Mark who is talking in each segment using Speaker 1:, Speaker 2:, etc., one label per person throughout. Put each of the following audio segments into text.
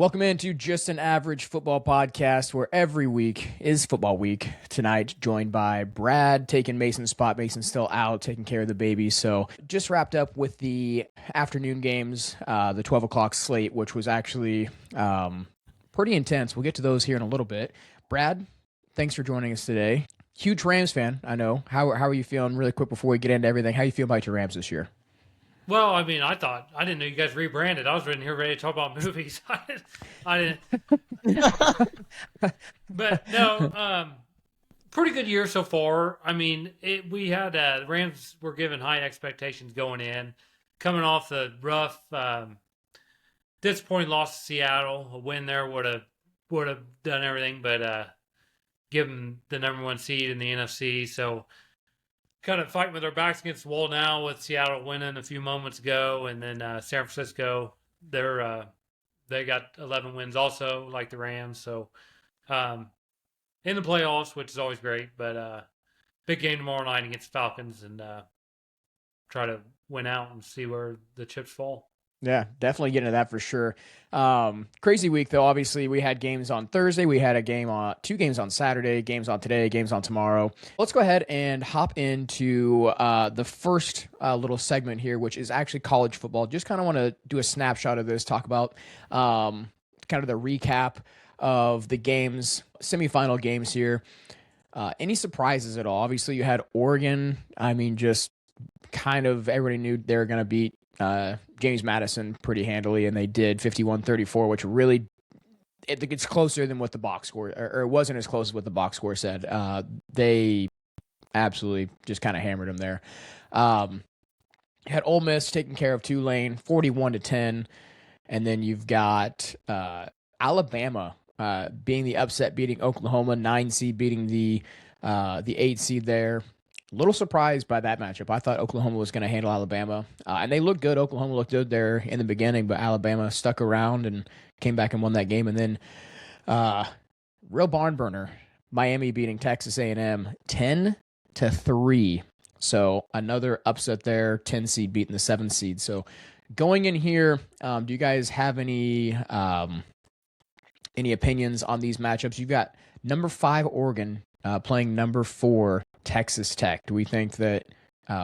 Speaker 1: Welcome into Just an Average Football Podcast, where every week is football week. Tonight, joined by Brad, taking Mason's spot. Mason's still out, taking care of the baby. So just wrapped up with the afternoon games, the 12 o'clock slate, which was actually pretty intense. We'll get to those here in a little bit. Brad, thanks for joining us today. Huge Rams fan, I know. How are you feeling really quick before we get into everything? How you feel about your Rams this year?
Speaker 2: Well, I mean, I didn't know you guys rebranded. I was ready to talk about movies. I didn't. But no, pretty good year so far. I mean, we had the Rams were given high expectations going in, coming off the rough, disappointing loss to Seattle. A win there would have done everything, but give them the number one seed in the NFC. So, kind of fighting with our backs against the wall now with Seattle winning a few moments ago, and then San Francisco, they got 11 wins also, like the Rams. So in the playoffs, which is always great, but big game tomorrow night against the Falcons, and try to win out and see where the chips fall.
Speaker 1: Yeah, definitely get into that for sure. Crazy week though. Obviously, we had games on Thursday. We had two games on Saturday, games on today, games on tomorrow. Let's go ahead and hop into the first little segment here, which is actually college football. Just kind of want to do a snapshot of this, talk about kind of the recap of the games, semifinal games here. Any surprises at all? Obviously, you had Oregon. I mean, just kind of everybody knew they were going to beat James Madison pretty handily, and they did 51-34, which really it's closer than what the box score, or it wasn't as close as what the box score said. They absolutely just kind of hammered them there. Had Ole Miss taking care of Tulane 41-10, and then you've got Alabama being the upset, beating Oklahoma, 9 seed beating the 8 seed there. A little surprised by that matchup. I thought Oklahoma was going to handle Alabama, and they looked good. Oklahoma looked good there in the beginning, but Alabama stuck around and came back and won that game. And then real barn burner, Miami beating Texas A&M 10-3. So another upset there, 10 seed beating the 7 seed. So going in here, do you guys have any opinions on these matchups? You've got number 5 Oregon playing number 4 Texas Tech. Do we think that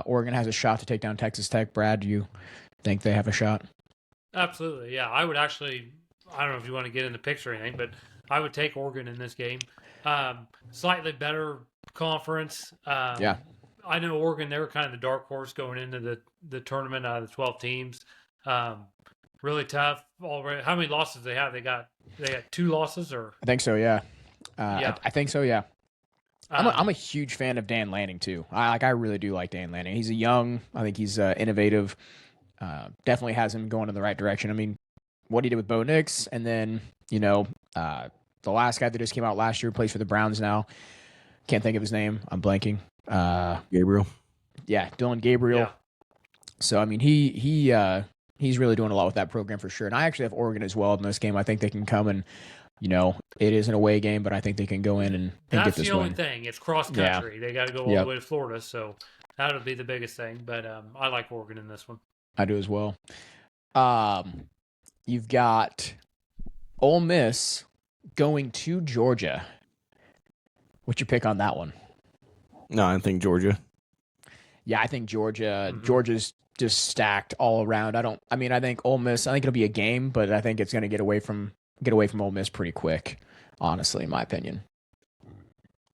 Speaker 1: Oregon has a shot to take down Texas Tech? Brad, do you think they have a shot?
Speaker 2: Absolutely, yeah. I would actually, I don't know if you want to get in the picture or anything, but I would take Oregon in this game. Slightly better conference.
Speaker 1: Yeah.
Speaker 2: I know Oregon, they were kind of the dark horse going into the tournament out of the 12 teams. Really tough already. How many losses they have? They got 2 losses, or?
Speaker 1: I think so, yeah.
Speaker 2: Yeah.
Speaker 1: I think so, yeah. I'm a huge fan of Dan Lanning too. I really do like Dan Lanning. He's I think he's innovative. Definitely has him going in the right direction. I mean, what he did with Bo Nix, and then the last guy that just came out last year plays for the Browns now. Can't think of his name. I'm blanking.
Speaker 3: Gabriel.
Speaker 1: Yeah, Dylan Gabriel.
Speaker 2: Yeah.
Speaker 1: So I mean, he's really doing a lot with that program for sure. And I actually have Oregon as well in this game. I think they can come and. It is an away game, but I think they can go in and get this win.
Speaker 2: That's the only thing. It's cross-country. Yeah. They got to go all the way to Florida, so that'll be the biggest thing. But I like Oregon in this one.
Speaker 1: I do as well. You've got Ole Miss going to Georgia. What's your pick on that one?
Speaker 3: No, I think Georgia.
Speaker 1: Yeah, I think Georgia. Mm-hmm. Georgia's just stacked all around. I think Ole Miss, I think it'll be a game, but I think it's going to get away from Ole Miss pretty quick, honestly, in my opinion.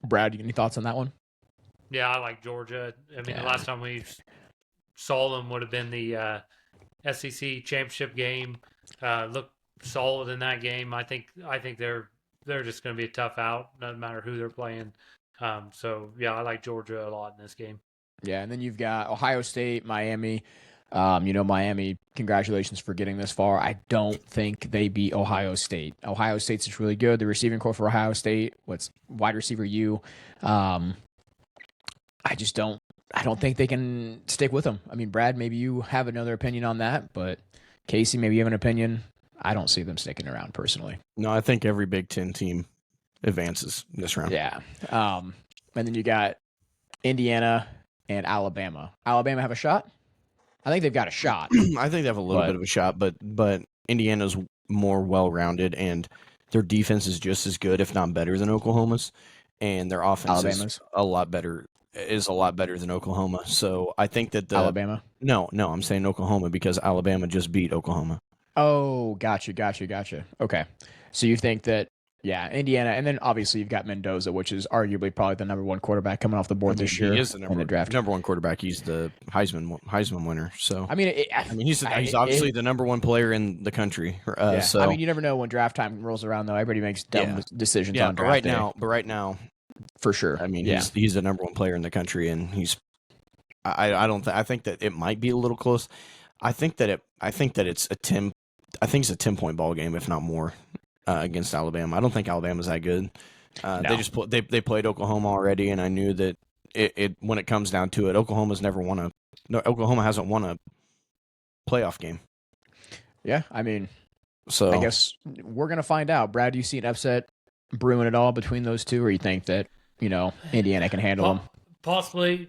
Speaker 1: Brad, any thoughts on that one?
Speaker 2: Yeah, I like Georgia. I mean, The last time we saw them would have been the SEC championship game. Looked solid in that game. I think they're just going to be a tough out, no matter who they're playing. So yeah, I like Georgia a lot in this game.
Speaker 1: Yeah, and then you've got Ohio State, Miami. Miami, congratulations for getting this far. I don't think they beat Ohio State. Ohio State's just really good. The receiving core for Ohio State, wide receiver U. I don't think they can stick with them. I mean, Brad, maybe you have another opinion on that, but Casey, maybe you have an opinion. I don't see them sticking around personally.
Speaker 3: No, I think every Big Ten team advances this round.
Speaker 1: Yeah. And then you got Indiana and Alabama. Alabama have a shot? I think they've got a shot.
Speaker 3: I think they have a little bit of a shot, but Indiana's more well-rounded, and their defense is just as good, if not better, than Oklahoma's, and their offense
Speaker 1: Alabama's.
Speaker 3: is a lot better than Oklahoma. So I think that
Speaker 1: Alabama.
Speaker 3: no, I'm saying Oklahoma because Alabama just beat Oklahoma.
Speaker 1: Oh, gotcha. Okay. So you think that, yeah, Indiana, and then obviously you've got Mendoza, which is arguably probably the number one quarterback coming off the
Speaker 3: I
Speaker 1: board
Speaker 3: mean,
Speaker 1: this
Speaker 3: he
Speaker 1: year
Speaker 3: is the
Speaker 1: in the draft.
Speaker 3: number one quarterback. He's the Heisman winner. So
Speaker 1: I mean,
Speaker 3: I mean, he's obviously the number one player in the country.
Speaker 1: yeah.
Speaker 3: So
Speaker 1: I mean, you never know when draft time rolls around, though. Everybody makes dumb decisions on draft day.
Speaker 3: But right now,
Speaker 1: For sure.
Speaker 3: I mean,
Speaker 1: yeah.
Speaker 3: he's the number one player in the country, and I think that it might be a little close. I think that it's a 10-point ball game, if not more, against Alabama. I don't think Alabama's that good.
Speaker 1: No.
Speaker 3: They played Oklahoma already, and I knew that it when it comes down to it, Oklahoma hasn't won a playoff game.
Speaker 1: Yeah, I mean,
Speaker 3: So
Speaker 1: I guess we're gonna find out. Brad, do you see an upset brewing at all between those two, or you think that Indiana can handle them?
Speaker 2: Possibly.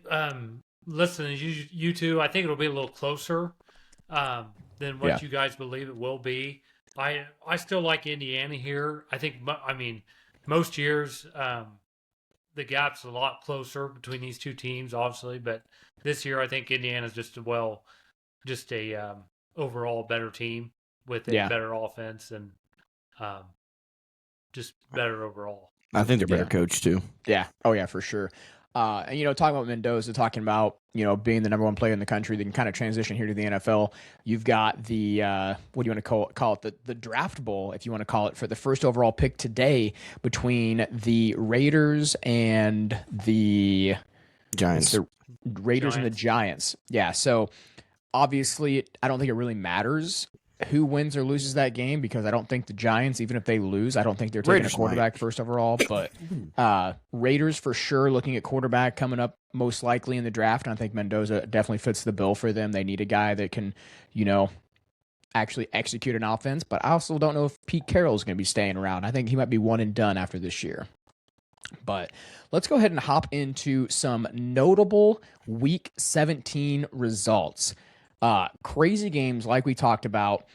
Speaker 2: Listening to you two, I think it'll be a little closer than what you guys believe it will be. I still like Indiana here. I think. I mean, most years the gap's a lot closer between these two teams, obviously, but this year I think Indiana's just a overall better team with a better offense and just better overall.
Speaker 3: I think they're better coached too.
Speaker 1: Yeah. Oh yeah, for sure. And talking about Mendoza, talking about being the number one player in the country, they can kind of transition here to the NFL. You've got the what do you want to call it? The draft bowl, if you want to call it, for the first overall pick today between the Raiders and the
Speaker 3: Giants.
Speaker 1: The Raiders and the Giants. Yeah. So obviously, I don't think it really matters who wins or loses that game because I don't think the Giants, even if they lose, I don't think they're taking
Speaker 3: Raiders
Speaker 1: a quarterback first overall. But Raiders for sure looking at quarterback coming up most likely in the draft. And I think Mendoza definitely fits the bill for them. They need a guy that can, actually execute an offense. But I also don't know if Pete Carroll is going to be staying around. I think he might be one and done after this year. But let's go ahead and hop into some notable Week 17 results. Crazy games like we talked about.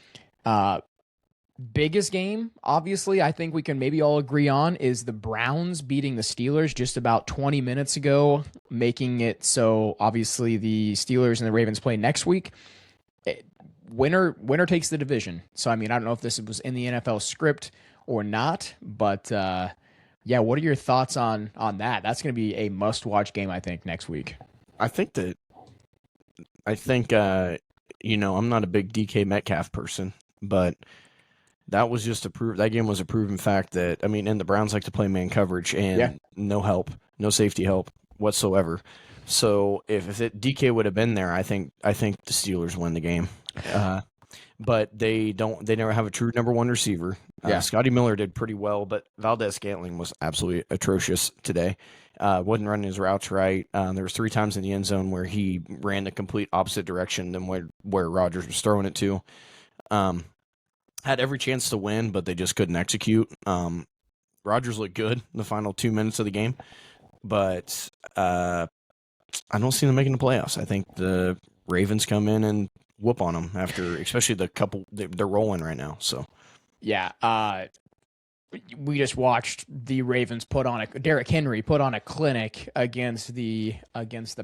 Speaker 1: Biggest game, obviously, I think we can maybe all agree on is the Browns beating the Steelers just about 20 minutes ago, making it so obviously the Steelers and the Ravens play next week. Winner takes the division. So, I mean, I don't know if this was in the NFL script or not, but yeah, what are your thoughts on that? That's going to be a must-watch game, I think, next week.
Speaker 3: I think I'm not a big DK Metcalf person, but that was just that game was a proven fact that, and the Browns like to play man coverage and no help, no safety help whatsoever. So if DK would have been there, I think the Steelers win the game. But they never have a true number one receiver. Scotty Miller did pretty well, but Valdez-Scantling was absolutely atrocious today. Wasn't running his routes right. There was 3 times in the end zone where he ran the complete opposite direction than where Rodgers was throwing it to. Had every chance to win, but they just couldn't execute. Rodgers looked good in the final 2 minutes of the game, but I don't see them making the playoffs. I think the Ravens come in and whoop on them after, especially the couple they're rolling right now. So
Speaker 1: yeah, we just watched the Ravens Derrick Henry put on a clinic against the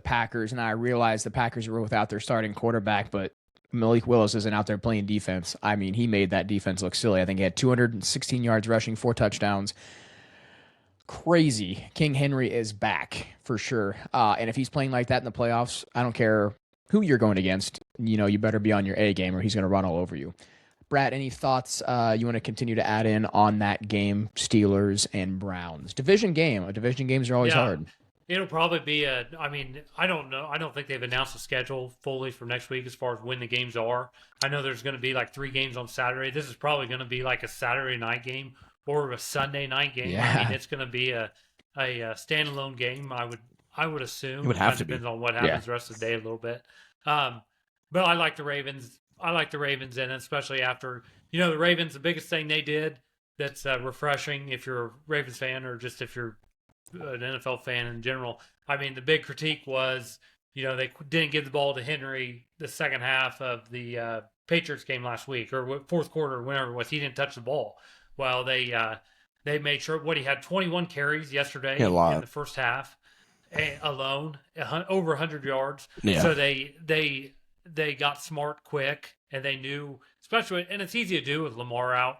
Speaker 1: Packers, and I realized the Packers were without their starting quarterback, but Malik Willis isn't out there playing defense. I mean, he made that defense look silly. I think he had 216 yards rushing, 4 touchdowns. Crazy. King Henry is back for sure. And if he's playing like that in the playoffs, I don't care who you're going against. You better be on your A game or he's going to run all over you. Brad, any thoughts you want to continue to add in on that game, Steelers and Browns? Division games are always hard.
Speaker 2: It'll probably be I don't know. I don't think they've announced the schedule fully for next week as far as when the games are. I know there's going to be like 3 games on Saturday. This is probably going to be like a Saturday night game or a Sunday night game.
Speaker 1: Yeah.
Speaker 2: I mean, it's going to be a standalone game. I would assume
Speaker 3: it would have to
Speaker 2: depends
Speaker 3: be.
Speaker 2: on what happens the rest of the day a little bit. But I like the Ravens. I like the Ravens, and especially after the Ravens. The biggest thing they did that's refreshing if you're a Ravens fan or just if you're an NFL fan in general. I mean, the big critique was, they didn't give the ball to Henry the second half of the Patriots game last week or fourth quarter, whenever it was. He didn't touch the ball. Well, they made sure he had 21 carries yesterday
Speaker 3: Yeah, a lot.
Speaker 2: in the first half alone, over 100 yards.
Speaker 3: Yeah.
Speaker 2: So they got smart quick, and they knew, especially, and it's easy to do with Lamar out.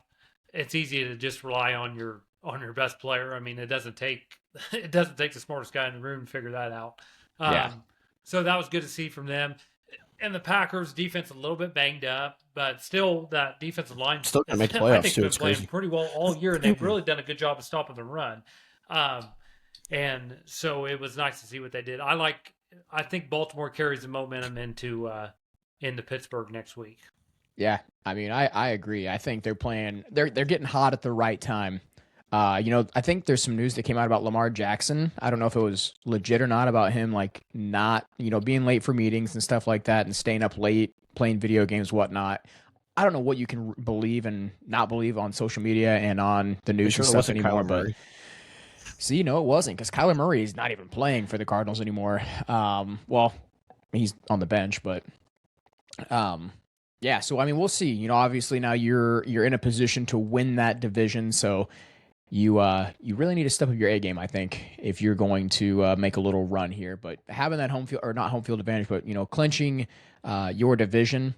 Speaker 2: It's easy to just rely on your best player. I mean, it doesn't take the smartest guy in the room to figure that out. So that was good to see from them. And the Packers defense a little bit banged up, but still that defensive line
Speaker 3: still gonna make the
Speaker 2: I
Speaker 3: playoffs
Speaker 2: think
Speaker 3: too.
Speaker 2: been
Speaker 3: It's
Speaker 2: playing
Speaker 3: crazy.
Speaker 2: pretty well all year, and they've really done a good job of stopping the run. And so it was nice to see what they did. I think Baltimore carries the momentum into Pittsburgh next week.
Speaker 1: Yeah, I mean, I agree. I think they're getting hot at the right time. I think there's some news that came out about Lamar Jackson. I don't know if it was legit or not, about him not, being late for meetings and stuff like that and staying up late, playing video games, whatnot. I don't know what you can believe and not believe on social media and on the news and stuff anymore, but see, no, it wasn't, because Kyler Murray is not even playing for the Cardinals anymore. Well, he's on the bench, but yeah. So I mean, we'll see. Obviously now you're in a position to win that division, so you really need to step up your A game, I think, if you're going to make a little run here. But having that home field, or not home field advantage, but clinching your division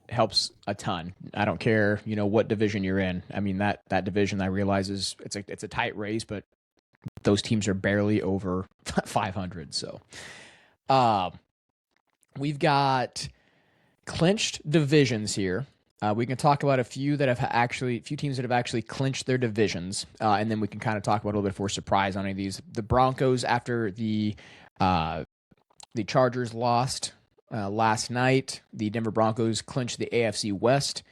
Speaker 1: helps a ton. I don't care, what division you're in. I mean, that division, I realize, it's a tight race, but those teams are barely over 500. So we've got clinched divisions here. We can talk about a few teams that have actually clinched their divisions, and then we can kind of talk about a little bit for surprise on any of these. The Broncos, after the Chargers lost last night, the Denver Broncos clinched the AFC West.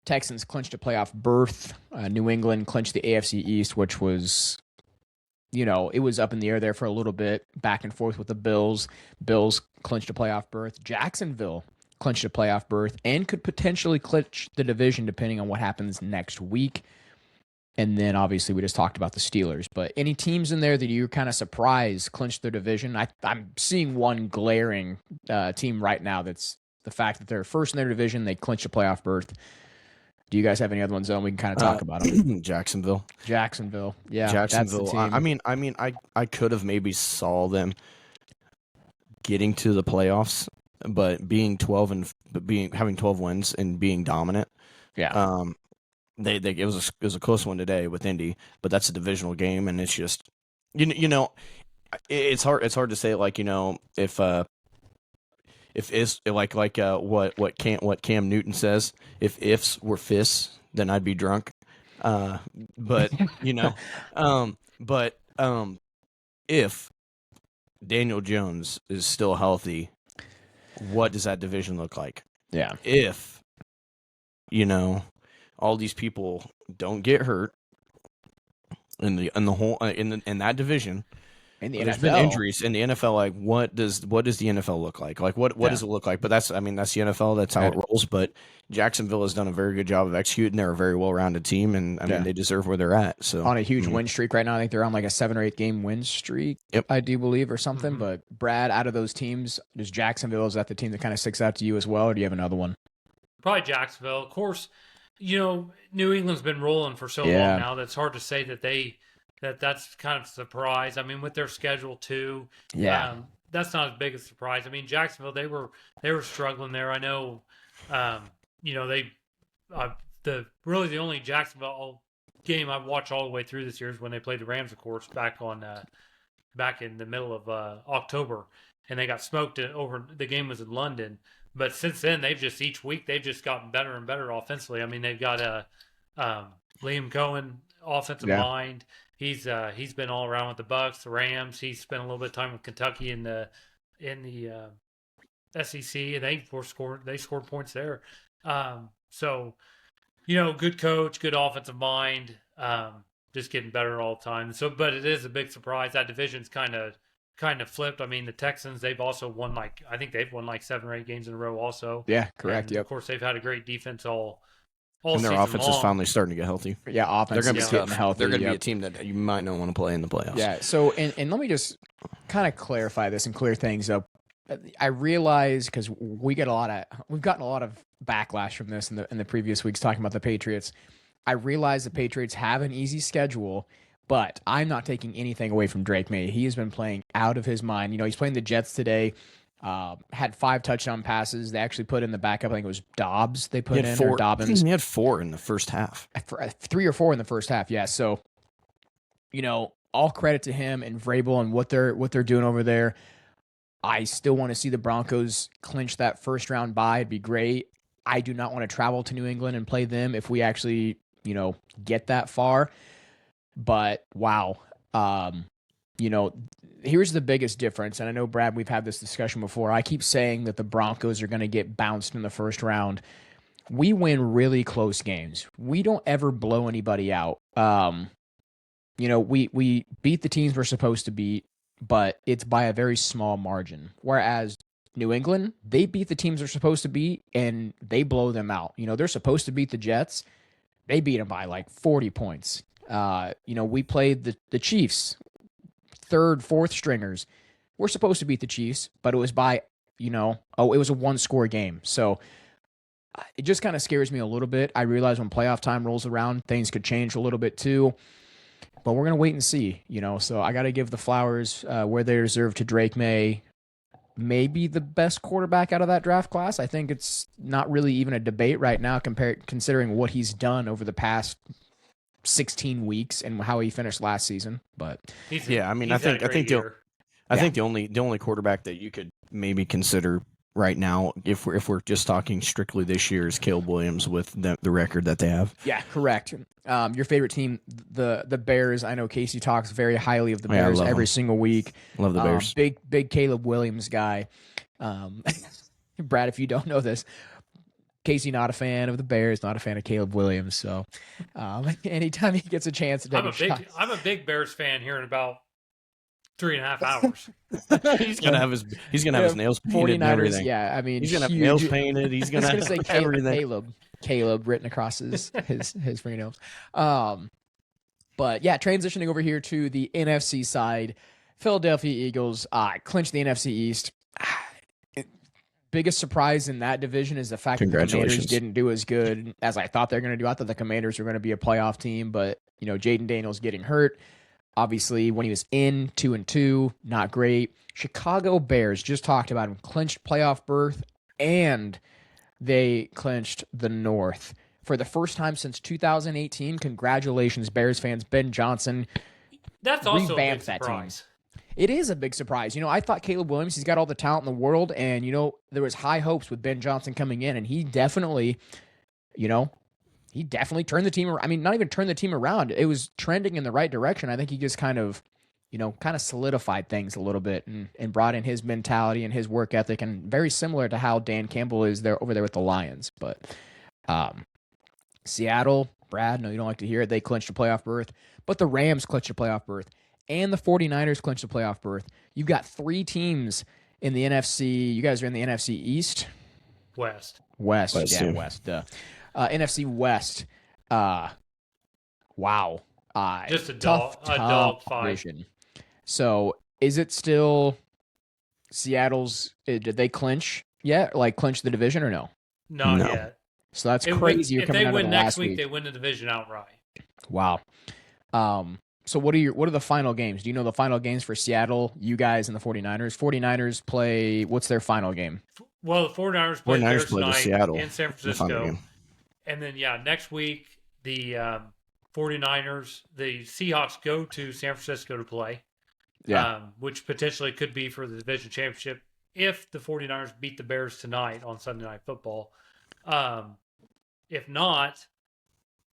Speaker 1: Texans clinched a playoff berth. New England clinched the AFC East, which was, it was up in the air there for a little bit, back and forth with the Bills. Bills clinched a playoff berth. Jacksonville clinched a playoff berth and could potentially clinch the division depending on what happens next week. And then obviously we just talked about the Steelers. But any teams in there that you're kind of surprised clinched their division? I'm seeing one glaring team right now. That's the fact that they're first in their division. They clinched a playoff berth. Do you guys have any other ones on? We can kind of talk about them.
Speaker 3: Jacksonville.
Speaker 1: Yeah.
Speaker 3: Jacksonville.
Speaker 1: That's the team.
Speaker 3: I could have maybe saw them getting to the playoffs, but being having 12 wins and being dominant.
Speaker 1: Yeah.
Speaker 3: It was a close one today with Indy, but that's a divisional game, and it's just it's hard to say, if it's what Cam Newton says, if ifs were fists, then I'd be drunk. But if Daniel Jones is still healthy, what does that division look like?
Speaker 1: Yeah.
Speaker 3: If, all these people don't get hurt in that division,
Speaker 1: In the
Speaker 3: there's
Speaker 1: NFL.
Speaker 3: been injuries in the NFL. Like, what does the NFL look like? Like, what does it look like? But that's the NFL. That's how it rolls. But Jacksonville has done a very good job of executing. They're a very well-rounded team, and I mean, they deserve where they're at. So
Speaker 1: on a huge win streak right now. I think they're on like a 7 or 8 game win streak.
Speaker 3: Yep.
Speaker 1: I do believe, or something. But Brad, out of those teams, does Jacksonville, is that the team that kind of sticks out to you as well, or do you have another one?
Speaker 2: Probably Jacksonville. Of course, New England's been rolling for so long now that's hard to say that that's kind of a surprise. I mean, with their schedule too, that's not as big a surprise. I mean, Jacksonville, they were struggling there. I know, the only Jacksonville game I've watched all the way through this year is when they played the Rams, of course, back in the middle of October, and they got smoked over. The game was in London, but since then each week they've just gotten better and better offensively. I mean, they've got Liam Cohen, offensive mind. He's been all around with the Bucks, the Rams. He's spent a little bit of time with Kentucky in the SEC, and they scored points there. So, good coach, good offensive mind, just getting better all the time. So, but it is a big surprise. That division's kind of flipped. I mean, the Texans, they've also won I think they've won 7 or 8 games in a row also.
Speaker 1: Yeah, correct.
Speaker 2: And of course, they've had a great defense all
Speaker 3: and their offense
Speaker 2: long.
Speaker 3: is finally starting to get healthy.
Speaker 1: Yeah, offense
Speaker 3: they're going
Speaker 1: is
Speaker 3: to
Speaker 1: getting healthy.
Speaker 3: They're going to be a team that you might not want to play in the playoffs.
Speaker 1: Yeah. So, and let me just kind of clarify this and clear things up I realize because we've gotten a lot of backlash from this in the previous weeks talking about the Patriots. I realize the Patriots have an easy schedule, but I'm not taking anything away from Drake May. He has been playing out of his mind. He's playing the Jets today. Had 5 touchdown passes. They actually put in the backup. I think it was Dobbs. They put in
Speaker 3: 4,
Speaker 1: or Dobbins.
Speaker 3: He had 4 in the first half.
Speaker 1: 3 or 4 in the first half. Yeah. So, all credit to him and Vrabel and what they're doing over there. I still want to see the Broncos clinch that first round bye. It'd be great. I do not want to travel to New England and play them if we actually, get that far. But wow. Here's the biggest difference. And I know, Brad, we've had this discussion before. I keep saying that the Broncos are going to get bounced in the first round. We win really close games. We don't ever blow anybody out. We beat the teams we're supposed to beat, but it's by a very small margin. Whereas New England, they beat the teams they're supposed to beat, and they blow them out. They're supposed to beat the Jets. They beat them by like 40 points. We played the Chiefs, 3rd, 4th stringers. We're supposed to beat the Chiefs, but it was by, it was a 1-score game. So it just kind of scares me a little bit. I realize when playoff time rolls around, things could change a little bit too. But we're going to wait and see, So I got to give the flowers where they deserve to Drake May. Maybe the best quarterback out of that draft class. I think it's not really even a debate right now considering what he's done over the past 16 weeks and how he finished last season. But
Speaker 3: I think the only quarterback that you could maybe consider right now, if we're just talking strictly this year, is Caleb Williams with the record that they have.
Speaker 1: Yeah, correct. Your favorite team, the Bears. I know Casey talks very highly of the Bears every single week.
Speaker 3: Love the Bears.
Speaker 1: Big Caleb Williams guy. Brad, if you don't know this, Casey not a fan of the Bears, not a fan of Caleb Williams. So anytime he gets a chance to
Speaker 2: I'm a big Bears fan here in about 3.5 hours.
Speaker 3: He's gonna have his nails painted and everything.
Speaker 1: Yeah, I mean,
Speaker 3: he's gonna have nails painted. He's gonna
Speaker 1: say Caleb written across his fingernails. But yeah, transitioning over here to the NFC side, Philadelphia Eagles clinched the NFC East. Biggest surprise in that division is the fact that the Commanders didn't do as good as I thought they're going to do. I thought the Commanders were going to be a playoff team, but Jaden Daniels getting hurt. Obviously, when he was in 2-2, not great. Chicago Bears, just talked about him, clinched playoff berth, and they clinched the North. For the first time since 2018, congratulations, Bears fans. Ben Johnson
Speaker 2: That's also
Speaker 1: revamped
Speaker 2: a big
Speaker 1: that team.
Speaker 2: surprise.
Speaker 1: It is a big surprise. I thought Caleb Williams, he's got all the talent in the world, and, there was high hopes with Ben Johnson coming in, and he definitely, turned the team around. I mean, not even turned the team around. It was trending in the right direction. I think he just kind of solidified things a little bit and brought in his mentality and his work ethic, and very similar to how Dan Campbell is there over there with the Lions. But Seattle, Brad, no, you don't like to hear it. They clinched a playoff berth, but the Rams clinched a playoff berth, and the 49ers clinched a playoff berth. You've got 3 teams in the NFC. You guys are in the NFC East?
Speaker 2: West.
Speaker 1: Yeah, West. NFC West. Wow.
Speaker 2: Just a
Speaker 1: tough
Speaker 2: dog fight.
Speaker 1: Division. So is it still Seattle's? Did they clinch yet? Like clinch the division or no?
Speaker 2: Not yet.
Speaker 1: So that's crazy. You're coming out of the last week. If they win next week,
Speaker 2: they win the division outright.
Speaker 1: Wow. So what are the final games? Do you know the final games for Seattle, you guys, and the 49ers? 49ers play, what's their final game?
Speaker 2: Well, the 49ers play tonight
Speaker 3: Seattle
Speaker 2: in San Francisco. And then, next week, the 49ers, the Seahawks go to San Francisco to play, which potentially could be for the division championship if the 49ers beat the Bears tonight on Sunday Night Football. If not,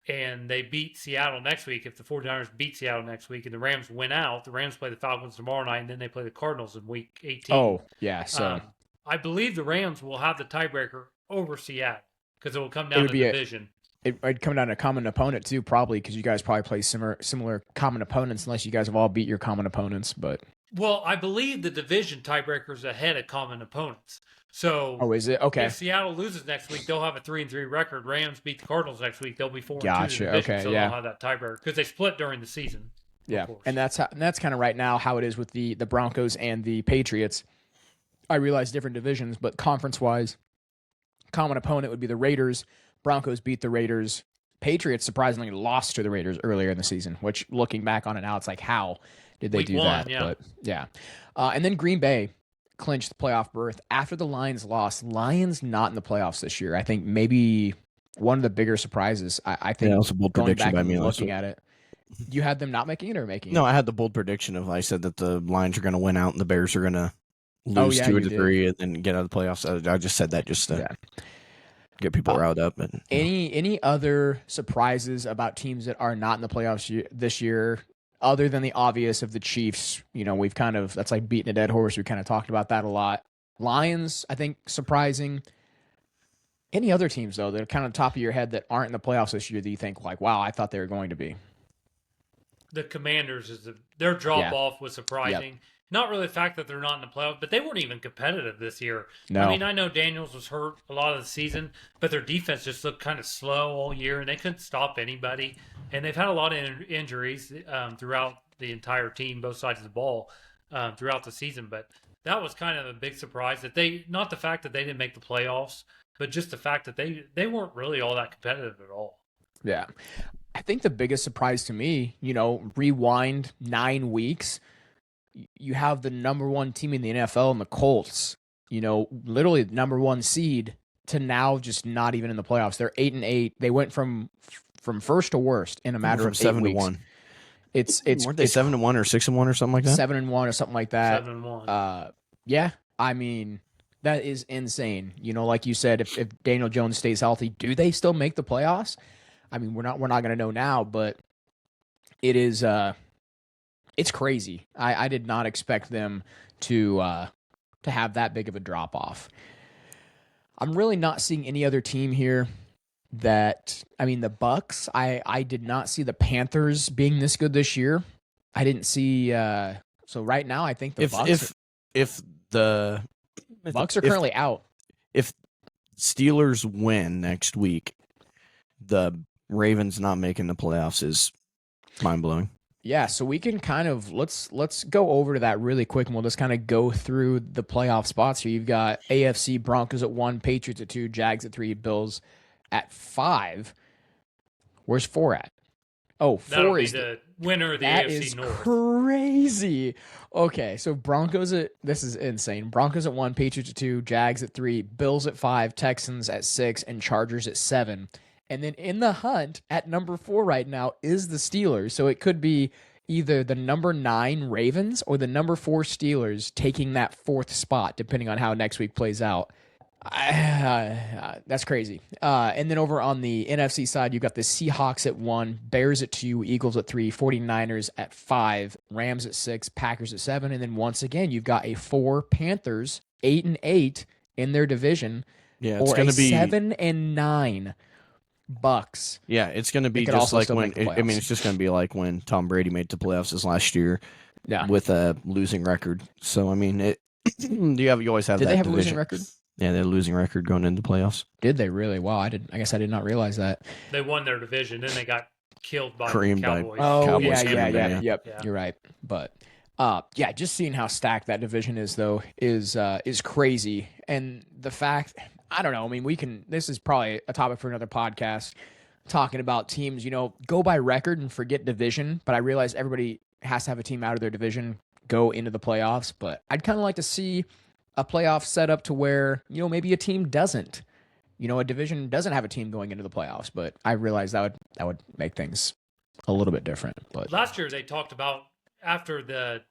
Speaker 2: and they beat Seattle next week, if the 49ers beat Seattle next week and the Rams win out, the Rams play the Falcons tomorrow night, and then they play the Cardinals in week 18.
Speaker 1: Oh, yeah. So
Speaker 2: I believe the Rams will have the tiebreaker over Seattle because it will come down to division.
Speaker 1: It'd come down to a common opponent, too, probably, because you guys probably play similar common opponents, unless you guys have all beat your common opponents. But
Speaker 2: well, I believe the division tiebreaker is ahead of common opponents. So,
Speaker 1: is it? Okay.
Speaker 2: If Seattle loses next week, they'll have a 3-3 record. Rams beat the Cardinals next week, they'll be 4-2.
Speaker 1: Gotcha. Okay.
Speaker 2: So they'll have that tiebreaker because they split during the season.
Speaker 1: Yeah, and that's kind of right now how it is with the Broncos and the Patriots. I realize different divisions, but conference-wise, common opponent would be the Raiders. Broncos beat the Raiders. Patriots surprisingly lost to the Raiders earlier in the season, which looking back on it now, it's like, how did they
Speaker 2: Week
Speaker 1: do
Speaker 2: 1,
Speaker 1: that?
Speaker 2: yeah.
Speaker 1: But yeah. And then Green Bay clinched the playoff berth after the Lions lost. Lions not in the playoffs this year. I think maybe one of the bigger surprises. I think
Speaker 3: that was a bold
Speaker 1: going
Speaker 3: prediction
Speaker 1: back
Speaker 3: by
Speaker 1: and
Speaker 3: me last
Speaker 1: looking
Speaker 3: week.
Speaker 1: at it, you had them not making it or making it?
Speaker 3: No, I had the bold prediction of I said that the Lions are going to win out and the Bears are going to lose
Speaker 1: yeah,
Speaker 3: 2 or
Speaker 1: you did.
Speaker 3: 3 and then get out of the playoffs. I just said that just to get people riled up. And
Speaker 1: Any other surprises about teams that are not in the playoffs this year, other than the obvious of the Chiefs? We've kind of, that's like beating a dead horse. We kind of talked about that a lot. Lions, I think, surprising. Any other teams, though, that are kind of top of your head that aren't in the playoffs this year that you think, like, wow, I thought they were going to be?
Speaker 2: The Commanders, their drop-off was surprising.
Speaker 1: Yep.
Speaker 2: Not really the fact that they're not in the playoffs, but they weren't even competitive this year.
Speaker 1: No.
Speaker 2: I mean, I know Daniels was hurt a lot of the season, but their defense just looked kind of slow all year, and they couldn't stop anybody. And they've had a lot of injuries throughout the entire team, both sides of the ball, throughout the season. But that was kind of a big surprise that not the fact that they didn't make the playoffs, but just the fact that they weren't really all that competitive at all.
Speaker 1: Yeah. I think the biggest surprise to me, rewind 9 weeks, you have the number 1 team in the NFL and the Colts, literally the number 1 seed to now just not even in the playoffs. They're 8-8. They went from first to worst in a matter of 8 weeks.
Speaker 3: 7-1.
Speaker 1: It's
Speaker 3: weren't they 7-1 or 6-1 or something like that?
Speaker 1: 7-1 or something like that.
Speaker 2: 7-1.
Speaker 1: Yeah. I mean, that is insane. Like you said, if Daniel Jones stays healthy, do they still make the playoffs? I mean, we're not going to know now, but it is it's crazy. I did not expect them to have that big of a drop off. I'm really not seeing any other team here that, I mean, the Bucks, I did not see the Panthers being this good this year. I didn't see so right now I think the Bucks
Speaker 3: if the
Speaker 1: Bucks are currently out.
Speaker 3: If Steelers win next week, the Ravens not making the playoffs is mind-blowing.
Speaker 1: Yeah, so we can kind of let's go over to that really quick, and we'll just kind of go through the playoff spots here. You've got AFC, Broncos at 1, Patriots at 2, Jags at 3, Bills at 5. Where's 4 at? Oh, 4 is
Speaker 2: the winner of the
Speaker 1: that
Speaker 2: AFC
Speaker 1: is
Speaker 2: North.
Speaker 1: Crazy. Okay, so this is insane. Broncos at 1, Patriots at 2, Jags at 3, Bills at 5, Texans at 6, and Chargers at 7. And then in the hunt at number 4 right now is the Steelers. So it could be either the number 9 Ravens or the number 4 Steelers taking that 4th spot, depending on how next week plays out. That's crazy. And then over on the NFC side, you've got the Seahawks at 1, Bears at 2, Eagles at 3, 49ers at 5, Rams at 6, Packers at 7. And then once again, you've got a 4 Panthers, 8-8 in their division.
Speaker 3: Yeah, it's
Speaker 1: or
Speaker 3: going
Speaker 1: a
Speaker 3: to be
Speaker 1: 7-9 Bucks.
Speaker 3: Yeah, it's going to be just like when it's just going to be like when Tom Brady made the playoffs this last year.
Speaker 1: Yeah.
Speaker 3: With a losing record. So I mean, you always have.
Speaker 1: Did
Speaker 3: that
Speaker 1: they have
Speaker 3: division.
Speaker 1: a losing record?
Speaker 3: Yeah, they had a losing record going into the playoffs.
Speaker 1: Did they really? Wow, I guess I did not realize that.
Speaker 2: They won their division, then they got killed by
Speaker 3: Creamed
Speaker 2: the
Speaker 3: by-
Speaker 2: Cowboys.
Speaker 1: Oh,
Speaker 3: Cowboys
Speaker 1: yeah.
Speaker 3: came
Speaker 1: Yep,
Speaker 2: Yeah.
Speaker 1: you're right. But just seeing how stacked that division is, though, is crazy. And the fact, I don't know. I mean, this is probably a topic for another podcast, talking about teams. Go by record and forget division. But I realize everybody has to have a team out of their division go into the playoffs. But I'd kind of like to see a playoff setup to where maybe a team doesn't. A division doesn't have a team going into the playoffs, but I realize that would make things a little bit different. But
Speaker 2: last year they talked about after the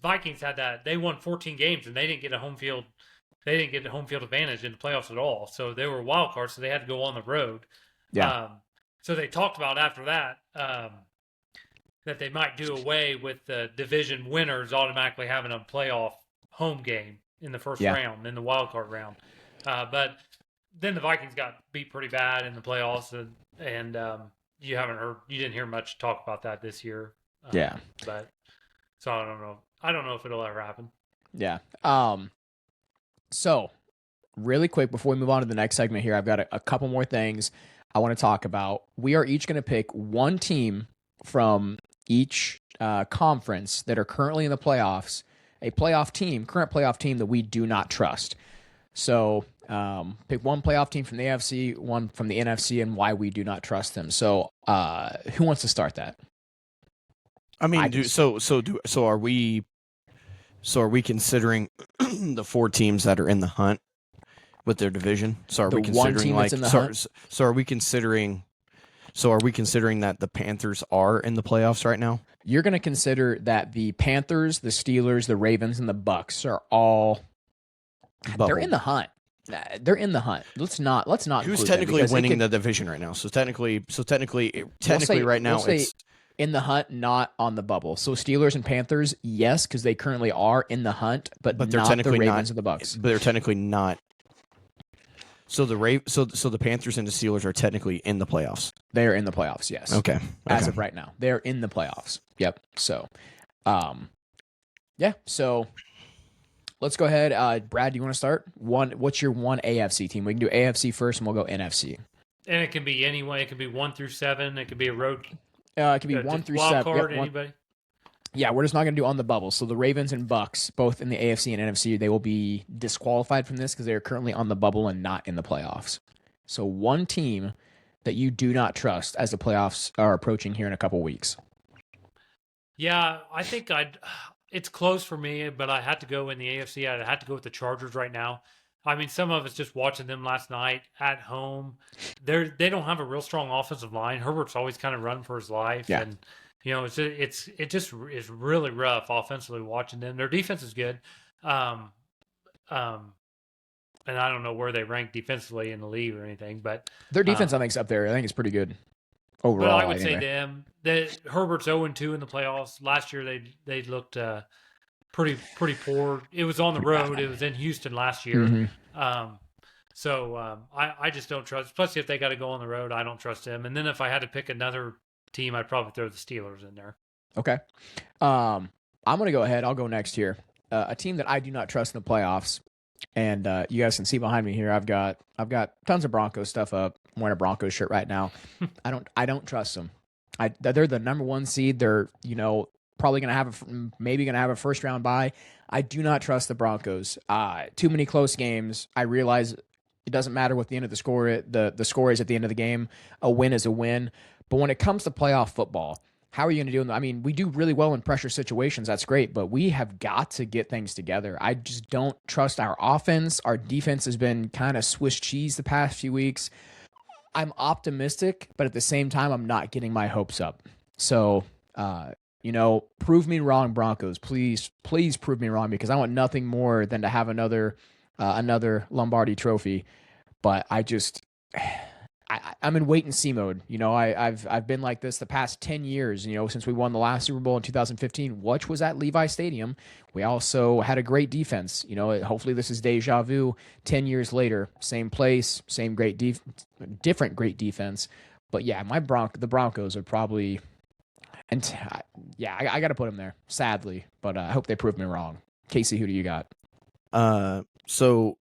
Speaker 2: Vikings had that, they won 14 games and they didn't get a home field. They didn't get a home field advantage in the playoffs at all. So they were wild cards, so they had to go on the road.
Speaker 1: Yeah.
Speaker 2: So they talked about after that that they might do away with the division winners automatically having a playoff home game in the first round, in the wild card round. But then the Vikings got beat pretty bad in the playoffs, and you didn't hear much talk about that this year. But so I don't know. I don't know if it'll ever happen.
Speaker 1: Yeah. So really quick before we move on to the next segment here, I've got a couple more things I want to talk about. We are each going to pick one team from each conference that are currently in the playoffs a playoff team, current playoff team that we do not trust. So pick one playoff team from the AFC, one from the NFC, and why we do not trust them. So who wants to start that?
Speaker 3: I mean, so are we considering the 4 teams that are in the hunt with their division? So are we considering so are we considering that the Panthers are in the playoffs right now?
Speaker 1: You're going to consider that the Panthers, the Steelers, the Ravens, and the Bucks are all they're in the hunt. They're in the hunt. Let's not.
Speaker 3: Who's technically winning the division right now? So technically right now it's
Speaker 1: in the hunt, not on the bubble. So Steelers and Panthers, yes, because they currently are in the hunt, but they're not the Ravens and the Bucks.
Speaker 3: But they're technically not. So the Panthers and the Steelers are technically in the playoffs.
Speaker 1: They are in the playoffs, yes.
Speaker 3: Okay.
Speaker 1: As of right now, they're in the playoffs. Yep. So, yeah. So let's go ahead. Brad, do you want to start? What's your one AFC team? We can do AFC first, and we'll go NFC.
Speaker 2: And it can be anyway. It can be 1 through 7. It could be a road.
Speaker 1: It could be 1 through 7.
Speaker 2: Card, anybody?
Speaker 1: Yeah, we're just not going to do on the bubble. So the Ravens and Bucks, both in the AFC and NFC, they will be disqualified from this because they are currently on the bubble and not in the playoffs. So one team that you do not trust as the playoffs are approaching here in a couple weeks.
Speaker 2: Yeah, I think it's close for me, but I had to go in the AFC. I had to go with the Chargers right now. I mean, some of us just watching them last night at home. They don't have a real strong offensive line. Herbert's always kind of running for his life, and it just is really rough offensively watching them. Their defense is good, and I don't know where they rank defensively in the league or anything, but
Speaker 1: their defense I think is up there. I think it's pretty good overall.
Speaker 2: But I would say them that Herbert's 0-2 in the playoffs. Last year they looked pretty poor. It was on the road. It was in Houston last year.
Speaker 1: Mm-hmm.
Speaker 2: I just don't trust. Plus, if they got to go on the road, I don't trust them. And then if I had to pick another team, I'd probably throw the Steelers in there.
Speaker 1: Okay. I'm going to go ahead. I'll go next here. A team that I do not trust in the playoffs, and you guys can see behind me here. I've got tons of Broncos stuff up. I'm wearing a Broncos shirt right now. I don't trust them. They're the number 1 seed. They're probably going to have a first round bye. I do not trust the Broncos. Too many close games. I realize it doesn't matter what the end of the score the score is at the end of the game. A win is a win. But when it comes to playoff football, how are you going to do? I mean, we do really well in pressure situations. That's great, but we have got to get things together. I just don't trust our offense. Our defense has been kind of Swiss cheese the past few weeks. I'm optimistic, but at the same time, I'm not getting my hopes up. So, prove me wrong, Broncos. Please prove me wrong, because I want nothing more than to have another Lombardi trophy. But I'm in wait and see mode. I've been like this the past 10 years, since we won the last Super Bowl in 2015, which was at Levi Stadium. We also had a great defense. Hopefully this is deja vu 10 years later, same place, same different great defense. But yeah, the Broncos are probably, I got to put them there, sadly, but I hope they prove me wrong. Casey, who do you got?
Speaker 3: So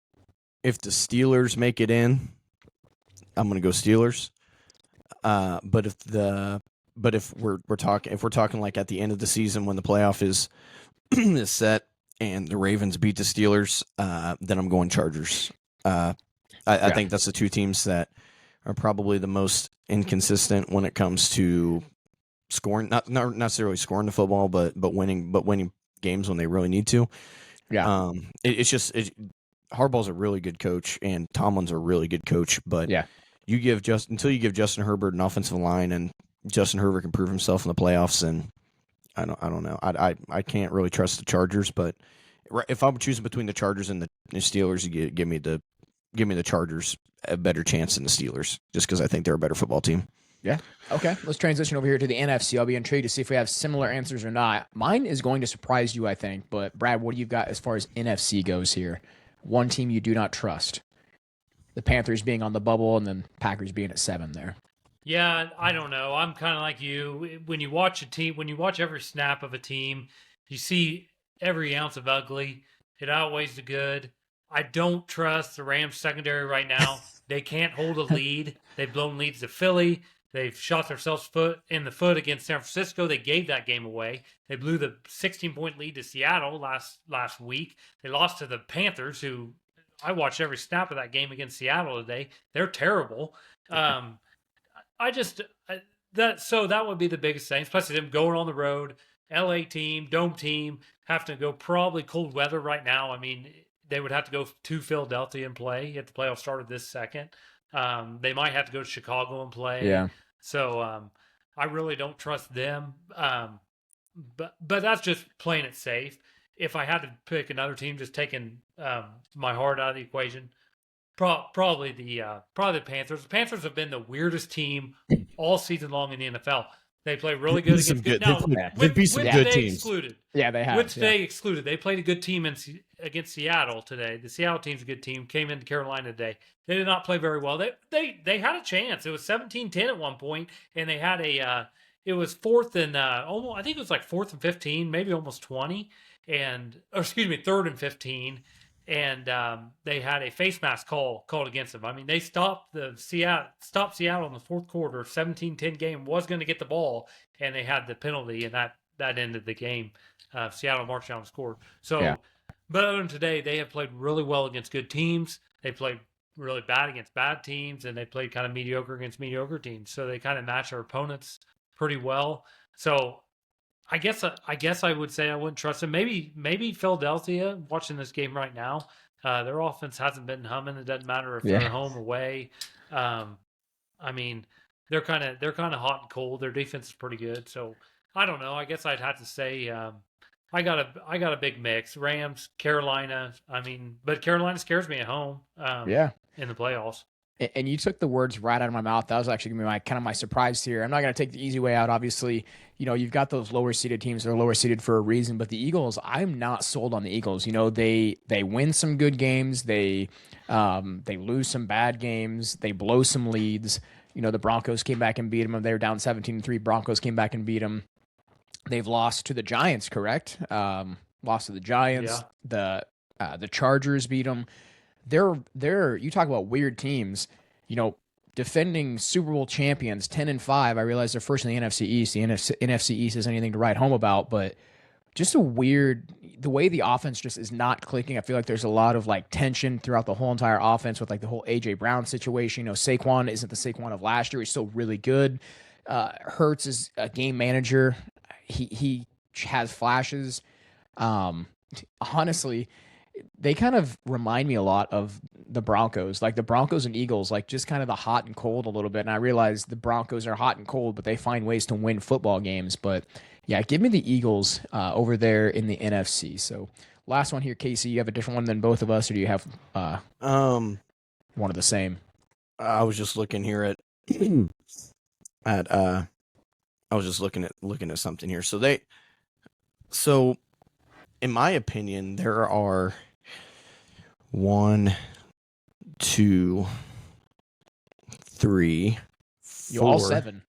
Speaker 3: if the Steelers make it in, I'm going to go Steelers. But if we're talking like at the end of the season when the playoff is is set and the Ravens beat the Steelers, then I'm going Chargers. I think that's the 2 teams that are probably the most inconsistent when it comes to scoring, not necessarily scoring the football, but winning games when they really need to.
Speaker 1: Yeah.
Speaker 3: Harbaugh's a really good coach and Tomlin's a really good coach, but until you give Justin Herbert an offensive line and Justin Herbert can prove himself in the playoffs, and I don't know. I can't really trust the Chargers, but if I'm choosing between the Chargers and the Steelers, you give me the Chargers a better chance than the Steelers, just because I think they're a better football team.
Speaker 1: Yeah. Okay. Let's transition over here to the NFC. I'll be intrigued to see if we have similar answers or not. Mine is going to surprise you, I think. But Brad, what do you got as far as NFC goes here? One team you do not trust. The Panthers being on the bubble and then Packers being at 7 there.
Speaker 2: Yeah, I don't know. I'm kind of like you. When you watch a team, when you watch every snap of a team, you see every ounce of ugly. It outweighs the good. I don't trust the Rams secondary right now. They can't hold a lead. They've blown leads to Philly. They've shot themselves in the foot against San Francisco. They gave that game away. They blew the 16-point lead to Seattle last week. They lost to the Panthers, who I watched every snap of that game against Seattle today. They're terrible. That would be the biggest thing, especially them going on the road. LA team, dome team, have to go probably cold weather right now. I mean, they would have to go to Philadelphia and play if the playoffs started this second. They might have to go to Chicago and play.
Speaker 1: Yeah.
Speaker 2: So I really don't trust them. But that's just playing it safe. If I had to pick another team, just taking my heart out of the equation, probably the Panthers. The Panthers have been the weirdest team all season long in the NFL. They play really good against good. Now,
Speaker 3: they've beat some good teams.
Speaker 2: Excluded.
Speaker 1: Yeah, they have.
Speaker 2: With today excluded, they played a good team against Seattle today. The Seattle team's a good team. Came into Carolina today. They did not play very well. They had a chance. It was 17-10 at one point, and they had it was fourth and almost. I think it was like 4th and 15, maybe almost 20, third and 15. And they had a face mask called against them. I mean, they stopped Seattle in the fourth quarter. 17-10 game was going to get the ball, and they had the penalty, and that ended the game. Seattle marched down and scored. So, yeah. But other than today, they have played really well against good teams. They played really bad against bad teams, and they played kind of mediocre against mediocre teams. So they kind of match our opponents pretty well. So I guess I would say I wouldn't trust them. Maybe Philadelphia, watching this game right now, their offense hasn't been humming. It doesn't matter if they're at home or away. I mean, they're kind of hot and cold. Their defense is pretty good. So I don't know. I guess I'd have to say I got a big mix. Rams, Carolina. I mean, but Carolina scares me at home. In the playoffs.
Speaker 1: And you took the words right out of my mouth. That was actually going to be my surprise here. I'm not going to take the easy way out. Obviously, you've got those lower seeded teams that are lower seeded for a reason. But the Eagles, I'm not sold on the Eagles. They win some good games. They lose some bad games. They blow some leads. The Broncos came back and beat them. They were down 17-3. Broncos came back and beat them. They've lost to the Giants, correct? Lost to the Giants. Yeah. The Chargers beat them. They're you talk about weird teams, defending Super Bowl champions 10-5. I realize they're first in the NFC East. The NFC East isn't anything to write home about, but just the way the offense just is not clicking. I feel like there's a lot of tension throughout the whole entire offense with the whole AJ Brown situation. Saquon isn't the Saquon of last year. He's still really good. Hurts is a game manager. He has flashes. Honestly, they kind of remind me a lot of the Broncos, the Broncos and Eagles, just kind of the hot and cold a little bit. And I realize the Broncos are hot and cold, but they find ways to win football games. But yeah, give me the Eagles over there in the NFC. So last one here, Casey, you have a different one than both of us, or do you have one of the same?
Speaker 3: I was just looking here at I was just looking at something here. So in my opinion, there are 1, 2, 3, 4.
Speaker 1: All 7.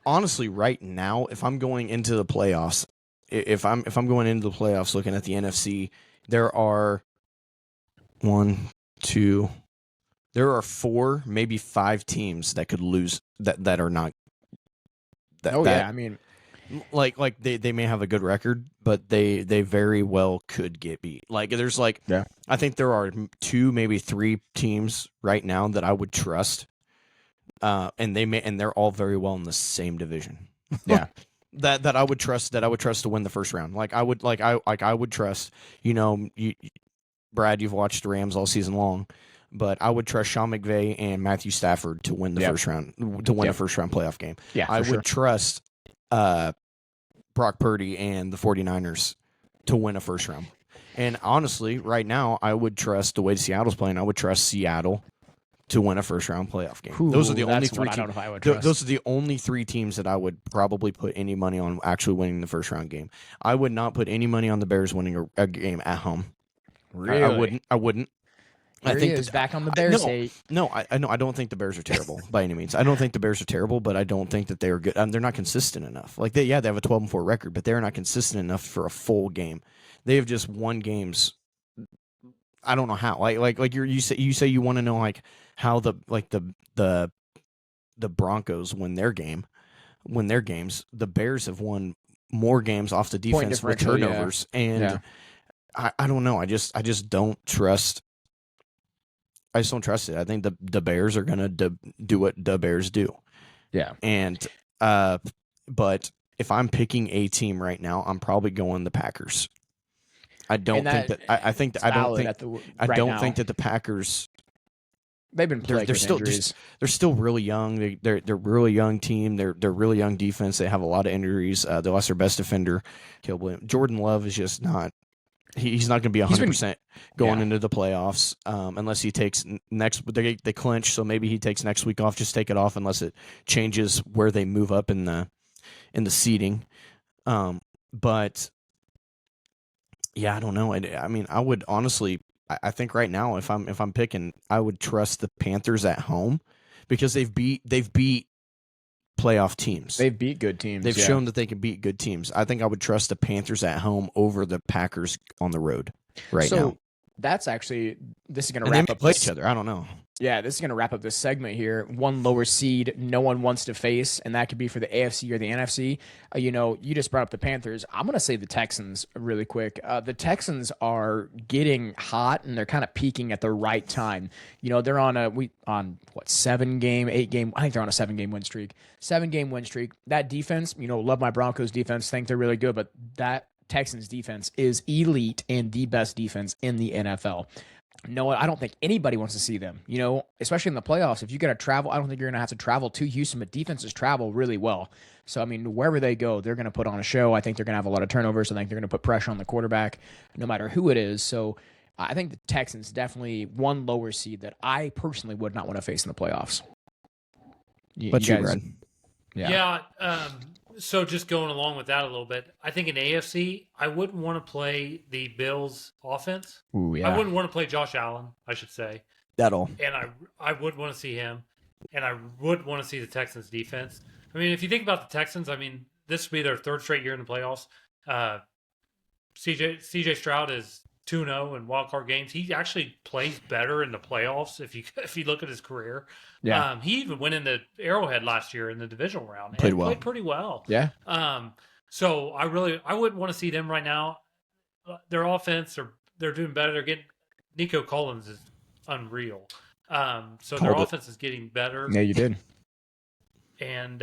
Speaker 3: Honestly, right now, if I'm going into the playoffs, looking at the NFC, there are 4, maybe 5 teams that could lose that are not.
Speaker 1: I mean.
Speaker 3: They may have a good record, but they very well could get beat. There's I think there are 2, maybe 3 teams right now that I would trust, and they're all very well in the same division.
Speaker 1: Yeah,
Speaker 3: that I would trust to win the first round. I would trust. Brad, you've watched the Rams all season long, but I would trust Sean McVay and Matthew Stafford to win the first round a first round playoff game.
Speaker 1: Yeah,
Speaker 3: I would trust Brock Purdy and the 49ers to win a first round. And honestly, right now, I would trust the way Seattle's playing. I would trust Seattle to win a first round playoff game.
Speaker 1: Ooh,
Speaker 3: those are the only 3
Speaker 1: teams.
Speaker 3: Those are the only 3 teams that I would probably put any money on actually winning the first round game. I would not put any money on the Bears winning a game at home.
Speaker 1: Really?
Speaker 3: I wouldn't.
Speaker 1: I think he's back on the Bears.
Speaker 3: I don't think the Bears are terrible by any means. I don't think the Bears are terrible, but I don't think that they're good. They're not consistent enough. They have a 12-4 record, but they're not consistent enough for a full game. They have just won games. I don't know how. You say you want to know how the the Broncos win their games. The Bears have won more games off the defense with turnovers, and I don't know. I just don't trust. I just don't trust it. I think the Bears are gonna do what the Bears do.
Speaker 1: Yeah,
Speaker 3: and but if I'm picking a team right now, I'm probably going the Packers. I don't think that the Packers.
Speaker 1: They've been plagued with injuries.
Speaker 3: They're still really young. They're a really young team. They're really young defense. They have a lot of injuries. They lost their best defender, Caleb Williams. Jordan Love is just not. He's not going to be 100% going into the playoffs unless he takes next. They clinch, so maybe he takes next week off. Just take it off unless it changes where they move up in the seeding. But yeah, I don't know. I mean, I would honestly. I think right now, if I'm picking, I would trust the Panthers at home because they've beat playoff teams.
Speaker 1: They've beat good teams.
Speaker 3: They've shown that they can beat good teams. I think I would trust the Panthers at home over the Packers on the road right now.
Speaker 1: So that's actually, this is going to wrap up.
Speaker 3: Play each other. I don't know.
Speaker 1: Yeah, this is going to wrap up this segment here. One lower seed no one wants to face, and that could be for the AFC or the NFC. You just brought up the Panthers. I'm going to say the Texans really quick. The Texans are getting hot, and they're kind of peaking at the right time. They're on a 7-game, 8-game. I think they're on a 7-game win streak. 7-game win streak. That defense, love my Broncos defense. Think they're really good, but that Texans defense is elite and the best defense in the NFL. No, I don't think anybody wants to see them, especially in the playoffs. If you got to travel, I don't think you're going to have to travel to Houston, but defenses travel really well. So, wherever they go, they're going to put on a show. I think they're going to have a lot of turnovers. I think they're going to put pressure on the quarterback, no matter who it is. So, I think the Texans definitely one lower seed that I personally would not want to face in the playoffs.
Speaker 3: Brad?
Speaker 2: Yeah. So just going along with that a little bit, I think in AFC, I wouldn't want to play the Bills offense.
Speaker 1: Ooh, yeah.
Speaker 2: I wouldn't want to play Josh Allen, I should say.
Speaker 3: That'll.
Speaker 2: And I would want to see him, and I would want to see the Texans defense. If you think about the Texans, this would be their third straight year in the playoffs. CJ Stroud is 2-0 in wild card games. He actually plays better in the playoffs if you look at his career.
Speaker 1: Yeah.
Speaker 2: He even went in the Arrowhead last year in the divisional round.
Speaker 3: Played
Speaker 2: pretty well.
Speaker 1: Yeah.
Speaker 2: So I wouldn't want to see them right now. Their offense, they're doing better. They're getting Nico Collins is unreal. So their offense is getting better.
Speaker 1: Yeah, you did.
Speaker 2: And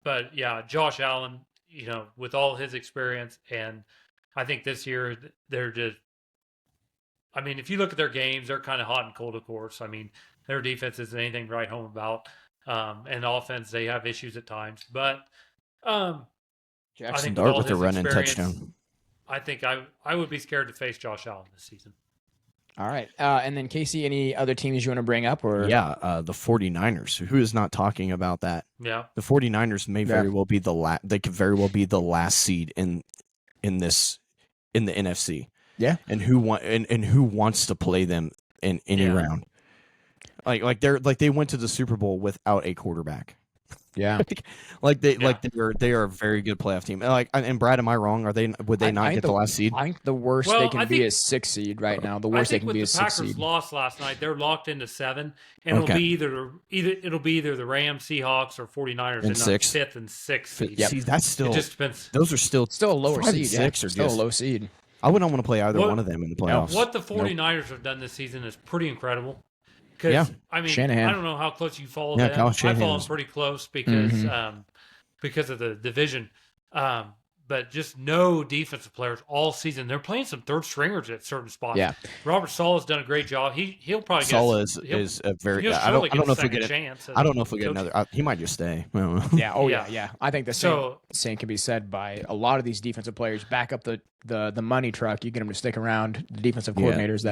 Speaker 2: but yeah, Josh Allen, with all his experience, and I think this year they're just. If you look at their games, they're kind of hot and cold, of course. Their defense isn't anything to write home about, and offense they have issues at times. But
Speaker 3: Jackson Dart with a running touchdown.
Speaker 2: I think I would be scared to face Josh Allen this season.
Speaker 1: All right. And then, Casey, any other teams you want to bring up? Or
Speaker 3: the 49ers. Who is not talking about that?
Speaker 2: Yeah.
Speaker 3: The 49ers may very well be they could very well be the last seed in the NFC.
Speaker 1: Yeah.
Speaker 3: And who wants to play them in any round? They went to the Super Bowl without a quarterback.
Speaker 1: Yeah.
Speaker 3: They are a very good playoff team. And Brad, am I wrong? Would they not get the last seed?
Speaker 1: I think the worst they can be is 6th seed right now. The worst they can be is 6th seed.
Speaker 2: I think with the Packers lost last night, they're locked into 7, and it'll be either the Rams, Seahawks, or 49ers in 5th and 6th seed.
Speaker 3: Yep. See, that's still.
Speaker 2: It just depends.
Speaker 3: Those are still
Speaker 1: a lower seed.
Speaker 3: Six or
Speaker 1: still a low seed.
Speaker 3: I wouldn't want to play either one of them in the playoffs.
Speaker 2: What the 49ers have done this season is pretty incredible. Because
Speaker 1: Shanahan.
Speaker 2: I don't know how close you follow them. I follow them pretty close because of the division. But just no defensive players all season. They're playing some third stringers at certain spots.
Speaker 1: Yeah.
Speaker 2: Robert Saleh has done a great job. He'll probably
Speaker 3: is a very. I don't know if we get
Speaker 2: chance.
Speaker 3: I don't know if we get another. He might just stay. I don't know.
Speaker 1: Yeah. Oh yeah. I think the same can be said by a lot of these defensive players. Back up the money truck. You get them to stick around. The defensive coordinators.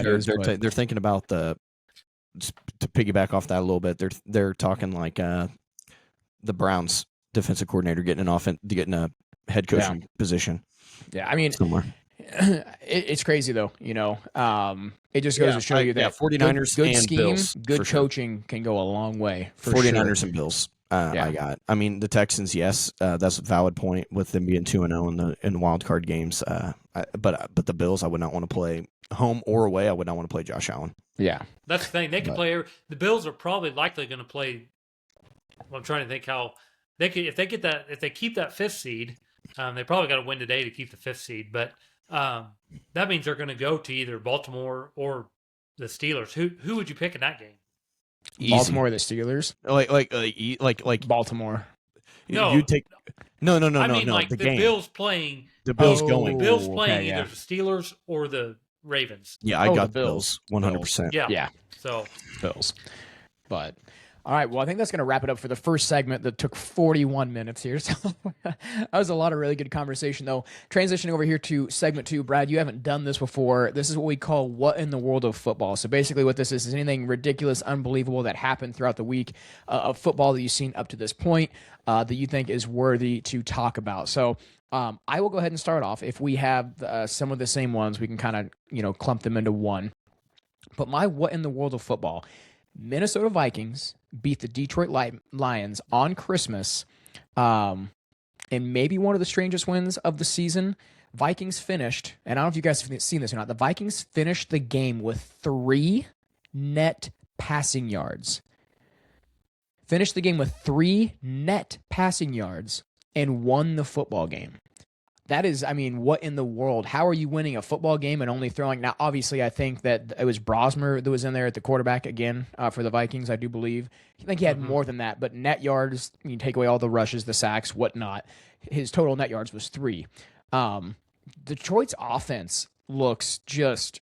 Speaker 3: They're thinking about to piggyback off that a little bit. They're talking like the Browns defensive coordinator getting a head coaching position.
Speaker 1: Yeah, somewhere. It's crazy though. It just goes to show you that
Speaker 3: 49ers
Speaker 1: good
Speaker 3: and
Speaker 1: scheme,
Speaker 3: Bills,
Speaker 1: good coaching can go a long way.
Speaker 3: 49ers and Bills. I got. The Texans. Yes, that's a valid point with them being 2-0 in the wild card games. But the Bills, I would not want to play home or away. I would not want to play Josh Allen.
Speaker 1: Yeah,
Speaker 2: that's the thing. They can play. The Bills are probably likely going to play I'm trying to think how they could if they keep that fifth seed. They probably got to win today to keep the fifth seed, but that means they're going to go to either Baltimore or the Steelers. Who would you pick in that game?
Speaker 3: Easy.
Speaker 1: Baltimore or the Steelers?
Speaker 3: Like
Speaker 1: Baltimore.
Speaker 2: No.
Speaker 3: You take no.
Speaker 2: I mean, like
Speaker 3: the
Speaker 2: the
Speaker 3: game.
Speaker 2: Bills playing.
Speaker 3: The Bills
Speaker 2: The
Speaker 3: going.
Speaker 2: Bills playing
Speaker 1: yeah.
Speaker 2: either the Steelers or the Ravens.
Speaker 3: Yeah, I
Speaker 1: Oh,
Speaker 3: got
Speaker 1: the Bills.
Speaker 3: 100%.
Speaker 2: Yeah. So
Speaker 1: Bills. But all right, well, I think that's going to wrap it up for the first segment that took 41 minutes here. So that was a lot of really good conversation, though. Transitioning over here to segment 2, Brad, you haven't done this before. This is what we call What in the World of Football. So basically what this is anything ridiculous, unbelievable that happened throughout the week of football that you've seen up to this point that you think is worthy to talk about. So I will go ahead and start off. If we have some of the same ones, we can kind of, clump them into one. But my What in the World of Football, Minnesota Vikings beat the Detroit Lions on Christmas, and maybe one of the strangest wins of the season. Vikings finished, and I don't know if you guys have seen this or not, the Vikings finished the game with 3 net passing yards. Finished the game with 3 net passing yards and won the football game. That is, I mean, what in the world? How are you winning a football game and only throwing? Now, obviously, I think that it was Brosmer that was in there at the quarterback again for the Vikings, I do believe. I think he had more than that, but net yards, you take away all the rushes, the sacks, whatnot, his total net yards was 3. Detroit's offense looks just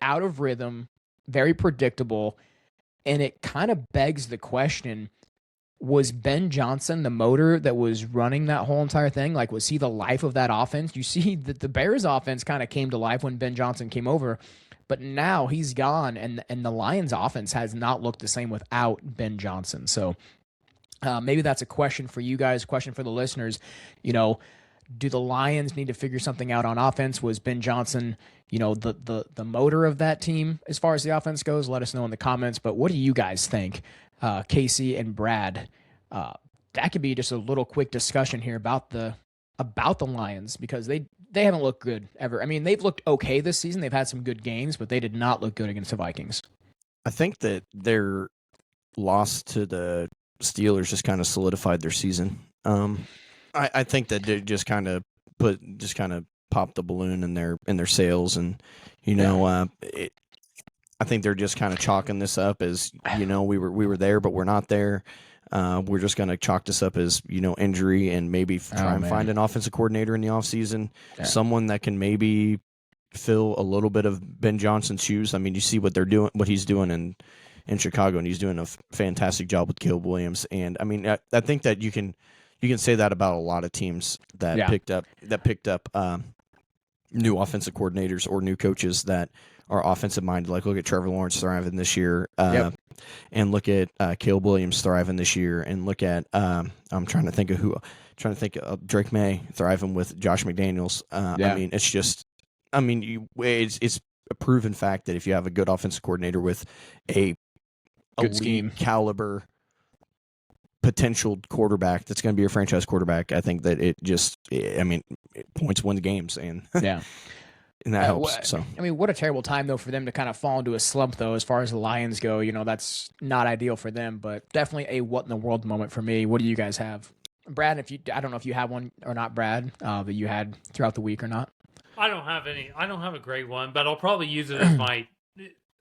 Speaker 1: out of rhythm, very predictable, and it kind of begs the question, was Ben Johnson the motor that was running that whole entire thing? Like, was he the life of that offense? You see that the Bears offense kind of came to life when Ben Johnson came over, but now he's gone, and the Lions offense has not looked the same without Ben Johnson. So maybe that's a question for you guys, question for the listeners. Do the Lions need to figure something out on offense? Was Ben Johnson, the motor of that team as far as the offense goes? Let us know in the comments. But what do you guys think? Casey and Brad, that could be just a little quick discussion here about the Lions, because they haven't looked good ever. I mean, they've looked okay this season. They've had some good games, but they did not look good against the Vikings.
Speaker 3: I think that their loss to the Steelers just kind of solidified their season. I think that they just kind of popped the balloon in their sails, and I think they're just kind of chalking this up as, we were there, but we're not there. We're just going to chalk this up as, injury, and maybe try and find an offensive coordinator in the offseason, someone that can maybe fill a little bit of Ben Johnson's shoes. I mean, you see what he's doing in Chicago, and he's doing a fantastic job with Caleb Williams. And I mean, I think that you can say that about a lot of teams that picked up new offensive coordinators or new coaches that are offensive minded. Like, look at Trevor Lawrence thriving this year, and look at Caleb Williams thriving this year, and look at I'm trying to think of Drake May thriving with Josh McDaniels. I mean, it's just, it's a proven fact that if you have a good offensive coordinator with a
Speaker 1: good scheme
Speaker 3: caliber potential quarterback that's going to be a franchise quarterback, I think that it points win the games, and and that helps. So
Speaker 1: I mean, what a terrible time though for them to kind of fall into a slump though, as far as the Lions go. That's not ideal for them, but definitely a what in the world moment for me. What do you guys have, Brad? I don't know if you have one or not, Brad, that you had throughout the week or not.
Speaker 2: I don't have any. I don't have a great one, but I'll probably use it as my.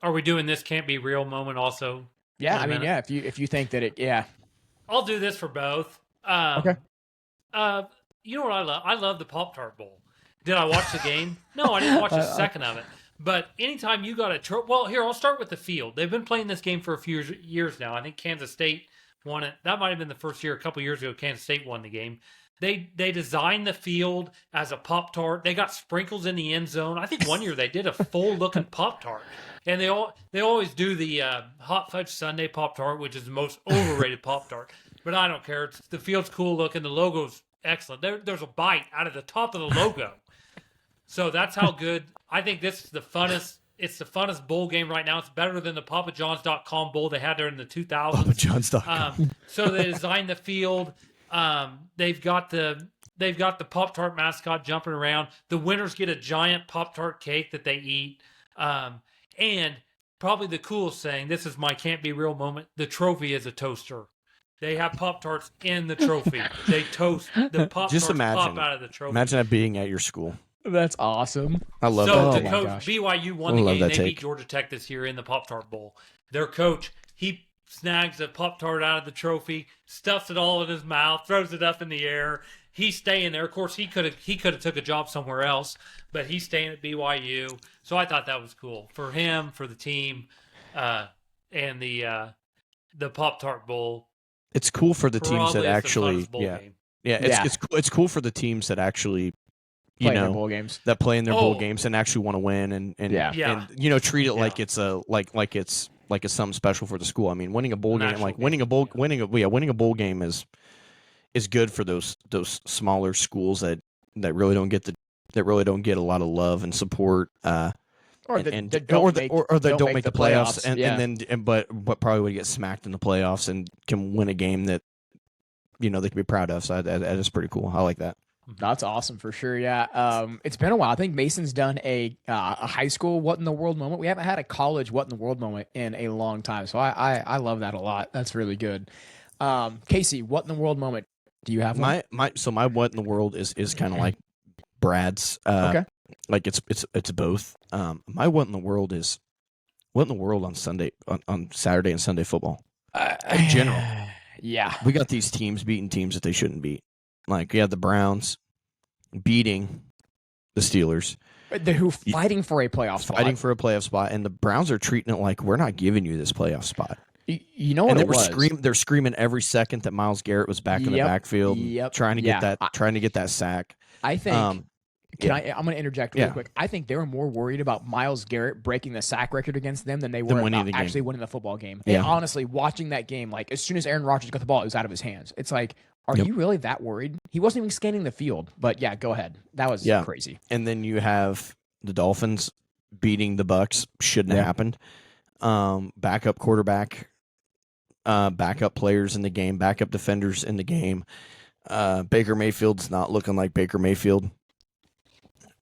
Speaker 2: Are we doing this? Can't be real moment also.
Speaker 1: Yeah, I mean, yeah. If you think that
Speaker 2: I'll do this for both.
Speaker 1: Okay.
Speaker 2: You know what I love? I love the Pop-Tart Bowl. Did I watch the game? No, I didn't watch a second of it. But anytime you got here, I'll start with the field. They've been playing this game for a few years now. I think Kansas State won it. That might have been the first year, a couple years ago, Kansas State won the game. They designed the field as a Pop-Tart. They got sprinkles in the end zone. I think one year they did a full-looking Pop-Tart. And they always do the Hot Fudge Sundae Pop-Tart, which is the most overrated Pop-Tart. But I don't care. The field's cool looking. The logo's excellent. There's a bite out of the top of the logo. So that's how good. I think this is the funnest. It's the funnest bowl game right now. It's better than the PapaJohns.com bowl they had there in the 2000s.
Speaker 3: PapaJohns.com.
Speaker 2: So they designed the field. They've got the Pop-Tart mascot jumping around. The winners get a giant Pop-Tart cake that they eat. And probably the coolest thing, this is my can't be real moment, the trophy is a toaster. They have Pop-Tarts in the trophy. They toast the Pop-Tarts pop out of the trophy.
Speaker 3: Imagine that being at your school.
Speaker 1: That's awesome.
Speaker 3: I love
Speaker 2: so
Speaker 3: that.
Speaker 2: the
Speaker 3: take.
Speaker 2: coach, BYU won the game. They beat Georgia Tech this year in the Pop-Tart Bowl. Their coach, he snags a Pop-Tart out of the trophy, stuffs it all in his mouth, throws it up in the air. He's staying there. Of course, he could have took a job somewhere else, but he's staying at BYU. So I thought that was cool for him, for the team, and the Pop-Tart Bowl.
Speaker 3: It's cool for the teams that actually,
Speaker 1: Yeah.
Speaker 3: It's cool for the teams that actually,
Speaker 1: play in their bowl games.
Speaker 3: that play in their bowl games and actually want to win and treat it like it's a like it's something special for the school. I mean, winning a bowl game, winning a bowl game is good for those smaller schools that really don't get a lot of love and support. Or they don't make the playoffs, but probably would get smacked in the playoffs and can win a game that they can be proud of. So that is pretty cool. I like that.
Speaker 1: That's awesome for sure. Yeah, it's been a while. I think Mason's done a high school what in the world moment. We haven't had a college what in the world moment in a long time. So I love that a lot. That's really good. Casey, what in the world moment do you have?
Speaker 3: My what in the world is kind of like Brad's.
Speaker 1: Okay.
Speaker 3: Like it's both. My what in the world is what in the world on Saturday and Sunday football in general.
Speaker 1: Yeah,
Speaker 3: we got these teams beating teams that they shouldn't beat. Like you have the Browns beating the Steelers,
Speaker 1: who fighting for a playoff spot,
Speaker 3: and the Browns are treating it like we're not giving you this playoff spot.
Speaker 1: You know what?
Speaker 3: And they're screaming every second that Myles Garrett was back in the backfield, trying to get that sack.
Speaker 1: I think. I'm going to interject real quick. I think they were more worried about Myles Garrett breaking the sack record against them than they were about actually winning the football game. Yeah. And honestly, watching that game, like as soon as Aaron Rodgers got the ball, it was out of his hands. It's like, are you really that worried? He wasn't even scanning the field. But yeah, go ahead. That was crazy.
Speaker 3: And then you have the Dolphins beating the Bucks. Shouldn't have happened. Backup quarterback, backup players in the game, backup defenders in the game. Baker Mayfield's not looking like Baker Mayfield.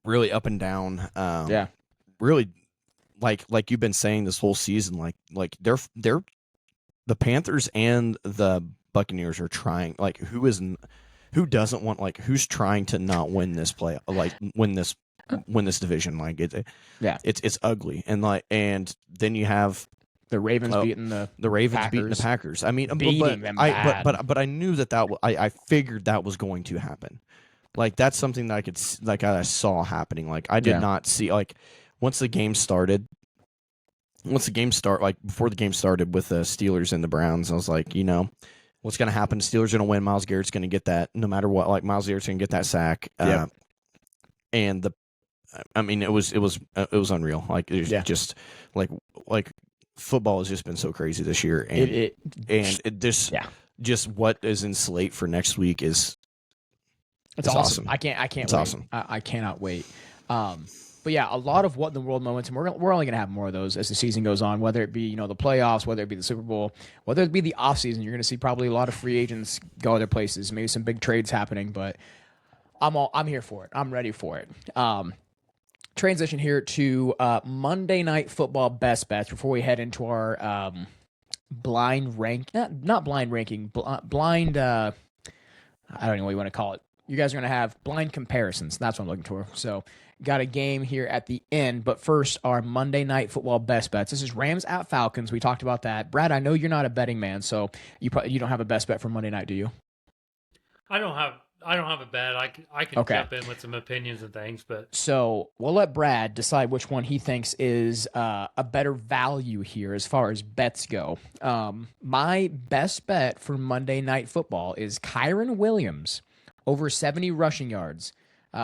Speaker 3: Really up and down. Really, like you've been saying this whole season. Like they're the Panthers and the Buccaneers are trying. Like who doesn't want, like who's trying to not win this win this division? Like it's ugly. And then you have
Speaker 1: the Ravens beating
Speaker 3: beating the Packers. I mean, but I knew that I figured that was going to happen. Like that's something that I saw happening. Like I did not see, like before the game started with the Steelers and the Browns, I was like, what's going to happen? The Steelers are going to win. Myles Garrett's going to get that no matter what. Like Myles Garrett's going to get that sack. And it was unreal. Like it was just like football has just been so crazy this year, and just what is in slate for next week is.
Speaker 1: It's awesome. I can't
Speaker 3: it's
Speaker 1: wait.
Speaker 3: Awesome.
Speaker 1: I cannot wait. But yeah, a lot of what in the world moments, and we're only going to have more of those as the season goes on, whether it be, the playoffs, whether it be the Super Bowl, whether it be the offseason. You're going to see probably a lot of free agents go other places, maybe some big trades happening, but I'm here for it. I'm ready for it. Transition here to Monday Night Football best bets before we head into our blind rank, not blind ranking, blind I don't know what you want to call it. You guys are going to have blind comparisons. That's what I'm looking for. So got a game here at the end. But first, our Monday Night Football best bets. This is Rams at Falcons. We talked about that. Brad, I know you're not a betting man, so you don't have a best bet for Monday night, do you?
Speaker 2: I don't have a bet. I can jump in with some opinions and things, but
Speaker 1: so we'll let Brad decide which one he thinks is a better value here as far as bets go. My best bet for Monday Night Football is Kyren Williams over 70 rushing yards.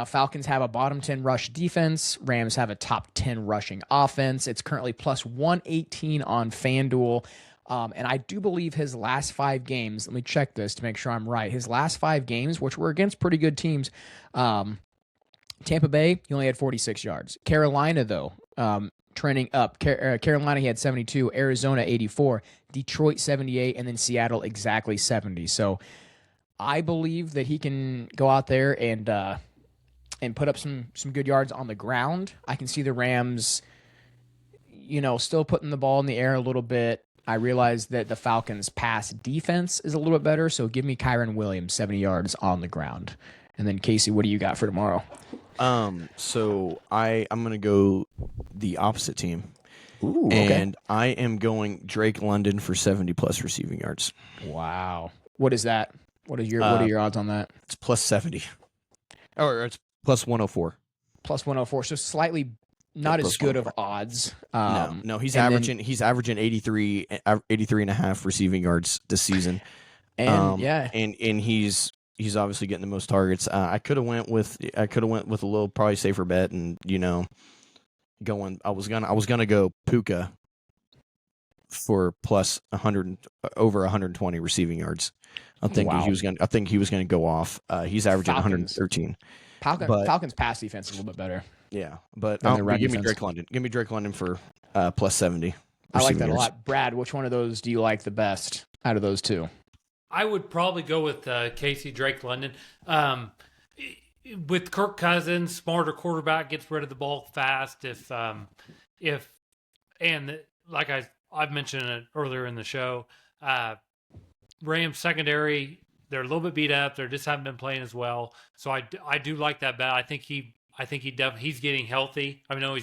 Speaker 1: Falcons have a bottom 10 rush defense. Rams have a top 10 rushing offense. It's currently plus 118 on FanDuel. And I do believe his last 5 games, let me check this to make sure I'm right. His last 5 games, which were against pretty good teams, Tampa Bay, he only had 46 yards. Carolina, though, trending up. Carolina, he had 72. Arizona, 84. Detroit, 78. And then Seattle, exactly 70. So I believe that he can go out there and put up some good yards on the ground. I can see the Rams, still putting the ball in the air a little bit. I realize that the Falcons' pass defense is a little bit better, so give me Kyron Williams 70 yards on the ground. And then Casey, what do you got for tomorrow?
Speaker 3: So I'm gonna go the opposite team.
Speaker 1: Ooh, okay.
Speaker 3: And I am going Drake London for 70 plus receiving yards.
Speaker 1: Wow. What is that? What are your odds on that?
Speaker 3: It's plus 70. Or it's plus 104.
Speaker 1: Plus 104. So slightly not as good of odds.
Speaker 3: No, he's averaging 83 and a half receiving yards this season.
Speaker 1: And
Speaker 3: and he's obviously getting the most targets. I could have went with a little probably safer bet, and I was gonna go Puka for plus 100 over 120 receiving yards. I think he was gonna go off. He's averaging 113.
Speaker 1: Falcons pass defense is a little bit better.
Speaker 3: Yeah, but
Speaker 1: give
Speaker 3: me Drake London. Give me Drake London for plus 70.
Speaker 1: I like that a lot. Brad, which one of those do you like the best out of those two?
Speaker 2: I would probably go with Casey Drake London. With Kirk Cousins, smarter quarterback, gets rid of the ball fast. Like I've mentioned it earlier in the show, Rams secondary, they're a little bit beat up. They just haven't been playing as well. So I do like that bet. I think he's getting healthy. I know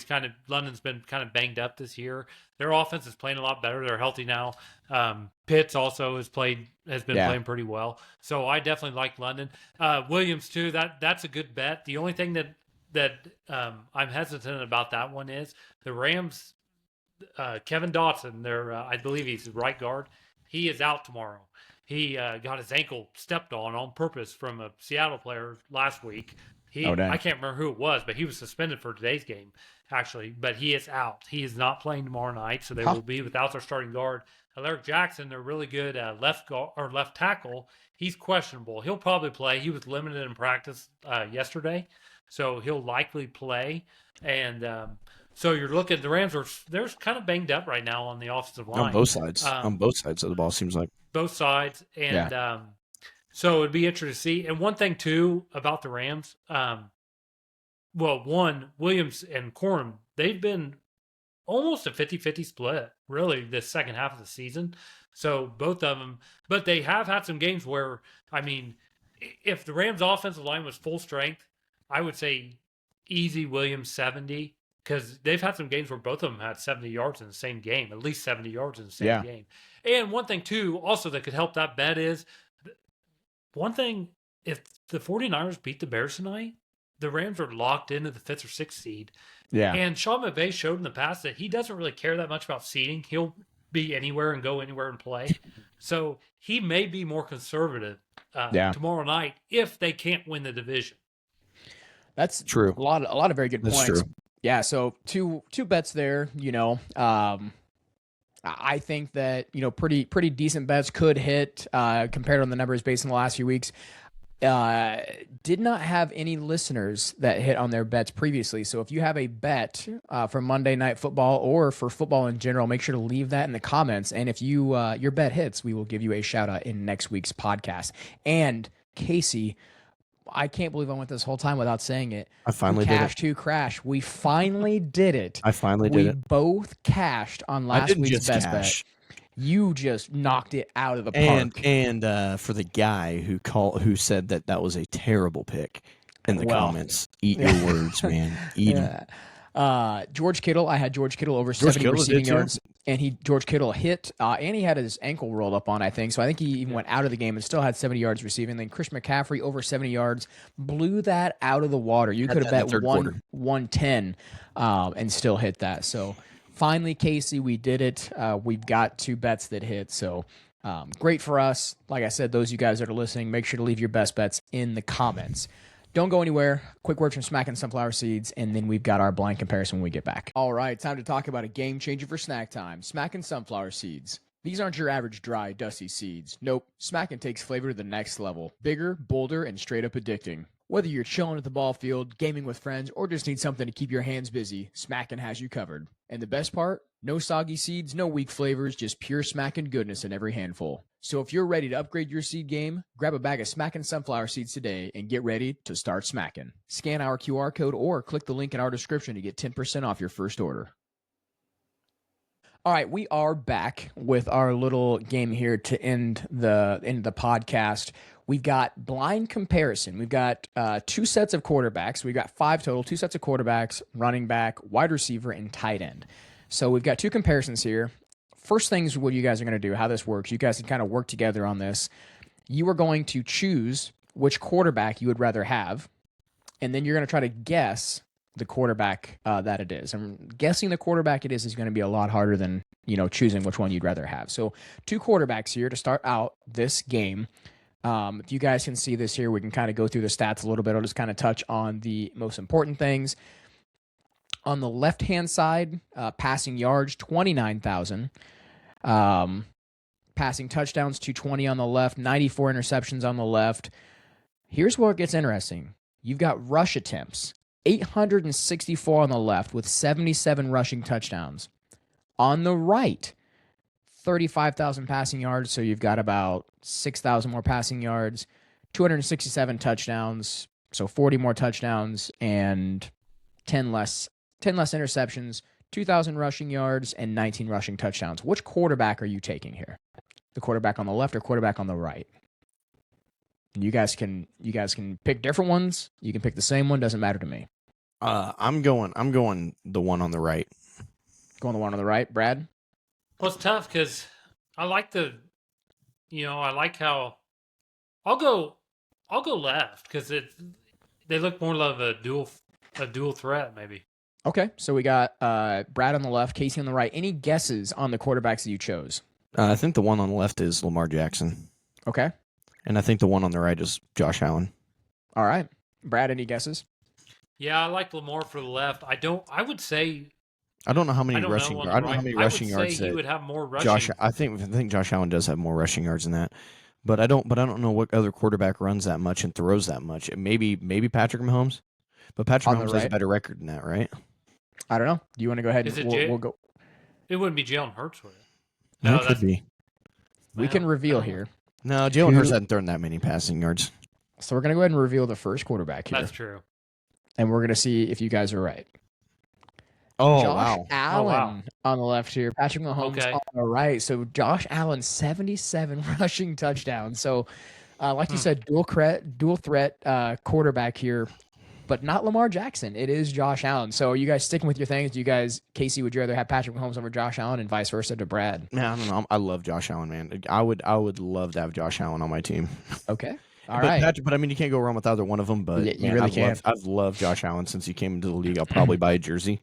Speaker 2: London's been kind of banged up this year. Their offense is playing a lot better. They're healthy now. Pitts also has been playing pretty well. So I definitely like London. Williams too. That's a good bet. The only thing that I'm hesitant about that one is the Rams. Kevin Dotson, I believe he's right guard. He is out tomorrow. He got his ankle stepped on purpose from a Seattle player last week. I can't remember who it was, but he was suspended for today's game, actually. But he is out. He is not playing tomorrow night, so they will be without their starting guard. Alaric Jackson, they're really good left tackle. He's questionable. He'll probably play. He was limited in practice yesterday, so he'll likely play. And so you're looking. The Rams they're kind of banged up right now on the offensive line
Speaker 3: on both sides. On both sides of the ball, seems like
Speaker 2: both sides, and so it'd be interesting to see. And one thing too about the Rams, Williams and Corum, they've been almost a 50-50 split, really, this second half of the season. So both of them, but they have had some games where, if the Rams' offensive line was full strength, I would say easy Williams 70. Because they've had some games where both of them had 70 yards in the same game, at least 70 yards in the same game. And one thing, too, also that could help that bet is, one thing, if the 49ers beat the Bears tonight, the Rams are locked into the 5th or 6th seed. Yeah. And Sean McVay showed in the past that he doesn't really care that much about seeding. He'll be anywhere and go anywhere and play. So he may be more conservative tomorrow night if they can't win the division.
Speaker 1: That's
Speaker 3: true.
Speaker 1: A lot of very good points.
Speaker 3: True.
Speaker 1: Yeah, so two bets there, I think that, pretty decent bets could hit compared on the numbers based on the last few weeks. Did not have any listeners that hit on their bets previously. So if you have a bet for Monday Night Football or for football in general, make sure to leave that in the comments. And if your bet hits, we will give you a shout out in next week's podcast. And Casey, I can't believe I went this whole time without saying it.
Speaker 3: I finally did it.
Speaker 1: Cash to crash. We finally did it.
Speaker 3: I finally did it.
Speaker 1: We both cashed on last week's best bet. You just knocked it out of the park.
Speaker 3: And for the guy who said that was a terrible pick in the comments, eat your words, man. Eat them.
Speaker 1: George Kittle, I had George Kittle over 70 receiving yards, and George Kittle hit, and he had his ankle rolled up on, I think. So I think he even went out of the game and still had 70 yards receiving. Then Chris McCaffrey over 70 yards, blew that out of the water. You could have bet 110 and still hit that. So finally, Casey, we did it. We've got 2 bets that hit. So great for us. Like I said, those of you guys that are listening, make sure to leave your best bets in the comments. Don't go anywhere. Quick word from Smacking Sunflower Seeds, and then we've got our blind comparison when we get back. All right, time to talk about a game changer for snack time. Smacking Sunflower Seeds. These aren't your average dry, dusty seeds. Nope, Smackin' takes flavor to the next level. Bigger, bolder, and straight up addicting. Whether you're chilling at the ball field, gaming with friends, or just need something to keep your hands busy, Smackin' has you covered. And the best part? No soggy seeds, no weak flavors, just pure Smackin' goodness in every handful. So if you're ready to upgrade your seed game, grab a bag of Smackin' Sunflower Seeds today and get ready to start smacking. Scan our QR code or click the link in our description to get 10% off your first order. All right, we are back with our little game here to end the podcast. We've got blind comparison. We've got two sets of quarterbacks. We've got 5 total, 2 sets of quarterbacks, running back, wide receiver, and tight end. So we've got 2 comparisons here. First things what you guys are going to do, how this works, you guys can kind of work together on this. You are going to choose which quarterback you would rather have, and then you're going to try to guess the quarterback that it is. And guessing the quarterback it is going to be a lot harder than, choosing which one you'd rather have. So 2 quarterbacks here to start out this game. If you guys can see this here, we can kind of go through the stats a little bit. I'll just kind of touch on the most important things. On the left-hand side, passing yards, 29,000. Passing touchdowns, 220 on the left, 94 interceptions on the left. Here's where it gets interesting. You've got rush attempts. 864 on the left with 77 rushing touchdowns. On the right, 35,000 passing yards, so you've got about 6,000 more passing yards, 267 touchdowns, so 40 more touchdowns, and 10 less interceptions, 2,000 rushing yards, and 19 rushing touchdowns. Which quarterback are you taking here? The quarterback on the left or quarterback on the right? You guys can pick different ones. You can pick the same one. Doesn't matter to me.
Speaker 3: I'm going the one on the right.
Speaker 1: Going the one on the right, Brad?
Speaker 2: Well, it's tough because I like I like how I'll go left because they look more like a dual threat maybe.
Speaker 1: Okay, so we got Brad on the left, Casey on the right. Any guesses on the quarterbacks that you chose?
Speaker 3: I think the one on the left is Lamar Jackson.
Speaker 1: Okay.
Speaker 3: And I think the one on the right is Josh Allen.
Speaker 1: All right. Brad, any guesses?
Speaker 2: Yeah, I like Lamar for the left. I would say
Speaker 3: I don't know how many
Speaker 2: I don't
Speaker 3: rushing.
Speaker 2: know
Speaker 3: I don't know how many rushing
Speaker 2: I would
Speaker 3: yards
Speaker 2: say he
Speaker 3: that
Speaker 2: would have more rushing.
Speaker 3: Josh. I think Josh Allen does have more rushing yards than that. But I don't know what other quarterback runs that much and throws that much. Maybe Patrick Mahomes, but Patrick Mahomes has a better record than that, right?
Speaker 1: I don't know. Do you want to go ahead and we'll go?
Speaker 2: It wouldn't be Jalen Hurts, would it?
Speaker 3: No, it could be.
Speaker 1: We can reveal here.
Speaker 3: No, Jalen Hurts hasn't thrown that many passing yards.
Speaker 1: So we're going to go ahead and reveal the first quarterback here.
Speaker 2: That's true.
Speaker 1: And we're going to see if you guys are right.
Speaker 3: Oh,
Speaker 1: Josh
Speaker 3: wow.
Speaker 1: Allen on the left here. Patrick Mahomes on the right. So Josh Allen, 77 rushing touchdowns. So like you said, dual threat quarterback here, but not Lamar Jackson. It is Josh Allen. So are you guys sticking with your things? Do you guys, Casey, would you rather have Patrick Mahomes over Josh Allen and vice versa to Brad?
Speaker 3: Man, I don't know. I love Josh Allen, man. I would love to have Josh Allen on my team.
Speaker 1: Okay. All right.
Speaker 3: But I mean, you can't go wrong with either one of them. But
Speaker 1: yeah, you really can't.
Speaker 3: I've loved Josh Allen since he came into the league. I'll probably buy a jersey,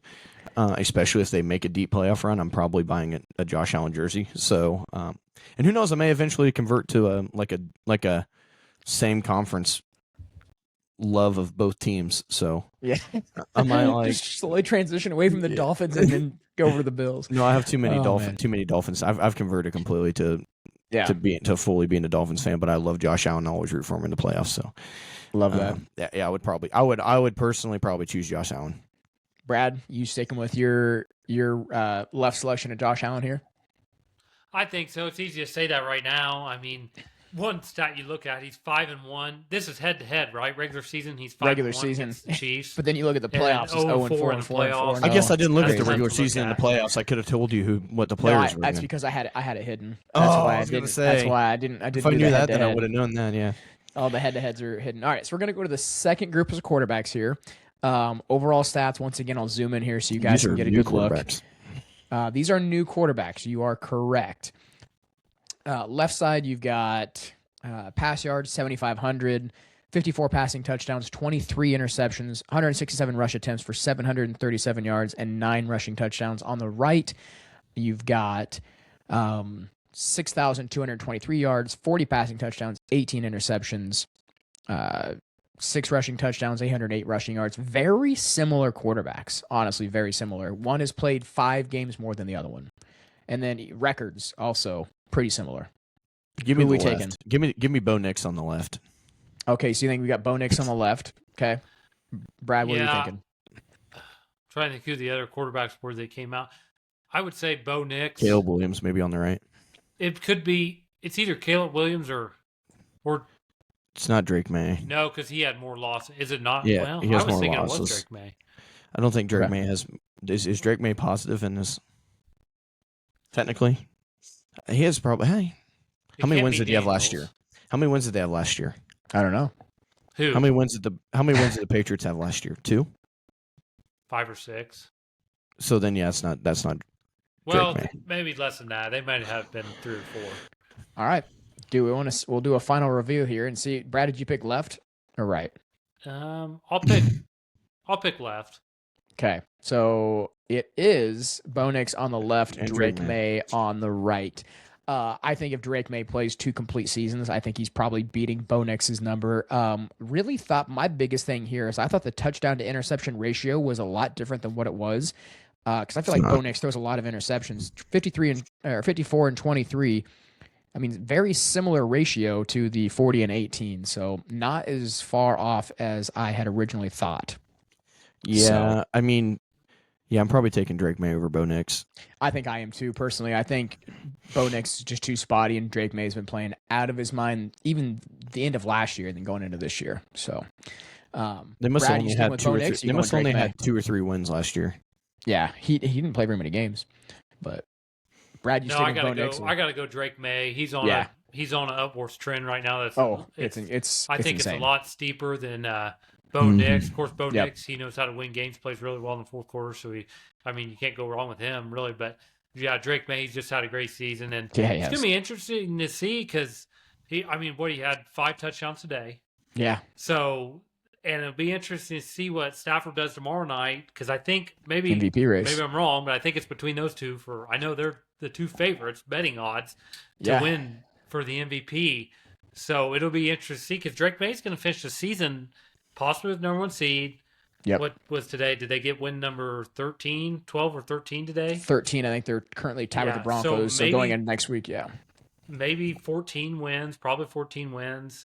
Speaker 3: especially if they make a deep playoff run. I'm probably buying a Josh Allen jersey. So, and who knows? I may eventually convert to like a same conference love of both teams. So
Speaker 1: yeah,
Speaker 3: I might
Speaker 1: just slowly transition away from the Dolphins and then go over to the Bills.
Speaker 3: No, I have too many Dolphins. I've converted completely to fully being a Dolphins fan, but I love Josh Allen and always root for him in the playoffs. So
Speaker 1: love that.
Speaker 3: Yeah, I would personally probably choose Josh Allen.
Speaker 1: Brad, you sticking with your left selection of Josh Allen here?
Speaker 2: I think so. It's easy to say that right now. I mean, one stat you look at, he's 5-1. This is head to head, right? Regular season, he's 5-1
Speaker 1: regular season
Speaker 2: against the Chiefs.
Speaker 1: But then you look at the playoffs, it's 0-4 in the playoffs.
Speaker 3: I guess I didn't look at the regular season and the playoffs. I could have told you what the players were.
Speaker 1: That's because I had it hidden.
Speaker 3: That's why I was going to say.
Speaker 1: That's why I didn't.
Speaker 3: If I knew that, then I would have known that. Yeah.
Speaker 1: All the head-to-heads are hidden. All right, so we're going to go to the second group of quarterbacks here. Overall stats. Once again, I'll zoom in here so you guys can get a good look. These are new quarterbacks. You are correct. Left side, you've got pass yards, 7,500, 54 passing touchdowns, 23 interceptions, 167 rush attempts for 737 yards, and 9 rushing touchdowns. On the right, you've got 6,223 yards, 40 passing touchdowns, 18 interceptions, 6 rushing touchdowns, 808 rushing yards. Very similar quarterbacks, honestly, very similar. One has played 5 games more than the other one. And then records also pretty similar.
Speaker 3: Give me taking? Give me Bo Nix on the left.
Speaker 1: Okay, so you think we got Bo Nix on the left? Okay, Brad, what are you thinking?
Speaker 2: Trying to think who the other quarterbacks were that came out. I would say Bo Nix.
Speaker 3: Caleb Williams maybe on the right.
Speaker 2: It could be. It's either Caleb Williams or.
Speaker 3: It's not Drake May.
Speaker 2: No, because he had more losses. Is it not?
Speaker 3: Yeah,
Speaker 2: well,
Speaker 3: he has
Speaker 2: I was
Speaker 3: more
Speaker 2: thinking
Speaker 3: losses.
Speaker 2: It was Drake May.
Speaker 3: I don't think Drake May has. Is Drake May positive in this? technically. He has probably. Hey,
Speaker 2: It
Speaker 3: how many
Speaker 2: can't
Speaker 3: wins
Speaker 2: be
Speaker 3: did he have last
Speaker 2: Daniels.
Speaker 3: year? How many wins did they have last year?
Speaker 1: I don't know.
Speaker 2: Who?
Speaker 3: How many wins did the Patriots have last year? 2.
Speaker 2: 5 or 6.
Speaker 3: So then, yeah, that's not.
Speaker 2: Well,
Speaker 3: May.
Speaker 2: maybe less than that. They might have been 3 or 4.
Speaker 1: All right. We'll do a final review here and see. Brad, did you pick left or right?
Speaker 2: I'll pick left.
Speaker 1: Okay. So it is Bo Nix on the left,
Speaker 3: And
Speaker 1: Drake
Speaker 3: Drake
Speaker 1: May on the right. I think if Drake May plays 2 complete seasons, I think he's probably beating Bo Nix's number. Really thought my biggest thing here is I thought the touchdown to interception ratio was a lot different than what it was. Because I feel like Bo Nix throws a lot of interceptions, 54 and 23. I mean, very similar ratio to the 40 and 18. So not as far off as I had originally thought.
Speaker 3: Yeah, I mean, yeah, I'm probably taking Drake May over Bo Nix.
Speaker 1: I think I am too, personally. I think Bo Nix is just too spotty, and Drake May's been playing out of his mind even the end of last year and then going into this year. So
Speaker 3: They must
Speaker 1: Brad,
Speaker 3: have only
Speaker 1: you
Speaker 3: had
Speaker 1: with
Speaker 3: 2
Speaker 1: Bo
Speaker 3: or
Speaker 1: Nix,
Speaker 3: 3.
Speaker 1: you
Speaker 3: They
Speaker 1: going
Speaker 3: must only
Speaker 1: Drake May?
Speaker 3: had 2 or 3 wins last year.
Speaker 1: Yeah, he didn't play very many games. But Brad, you
Speaker 2: No,
Speaker 1: still
Speaker 2: I
Speaker 1: with
Speaker 2: gotta
Speaker 1: Bo Nix?
Speaker 2: go. I gotta go Drake May. He's on an upwards trend right now. That's I think
Speaker 1: insane.
Speaker 2: it's a lot steeper than Bo Nix. Of course, Bo
Speaker 1: Yep.
Speaker 2: Nix, he knows how to win games, plays really well in the fourth quarter. So you can't go wrong with him, really. But yeah, Drake May, he's just had a great season, and it's gonna be interesting to see because he had 5 touchdowns today.
Speaker 1: Yeah.
Speaker 2: So, and it'll be interesting to see what Stafford does tomorrow night because I think maybe
Speaker 1: MVP race.
Speaker 2: Maybe I'm wrong, but I think it's between those two. I know they're the 2 favorites, betting odds to win for the MVP. So it'll be interesting to see because Drake May's going to finish the season possibly with number 1 seed.
Speaker 1: Yep.
Speaker 2: What was today? Did they get win number 13, 12 or 13 today?
Speaker 1: 13. I think they're currently tied with the Broncos. So going in next week,
Speaker 2: maybe 14 wins, probably 14 wins.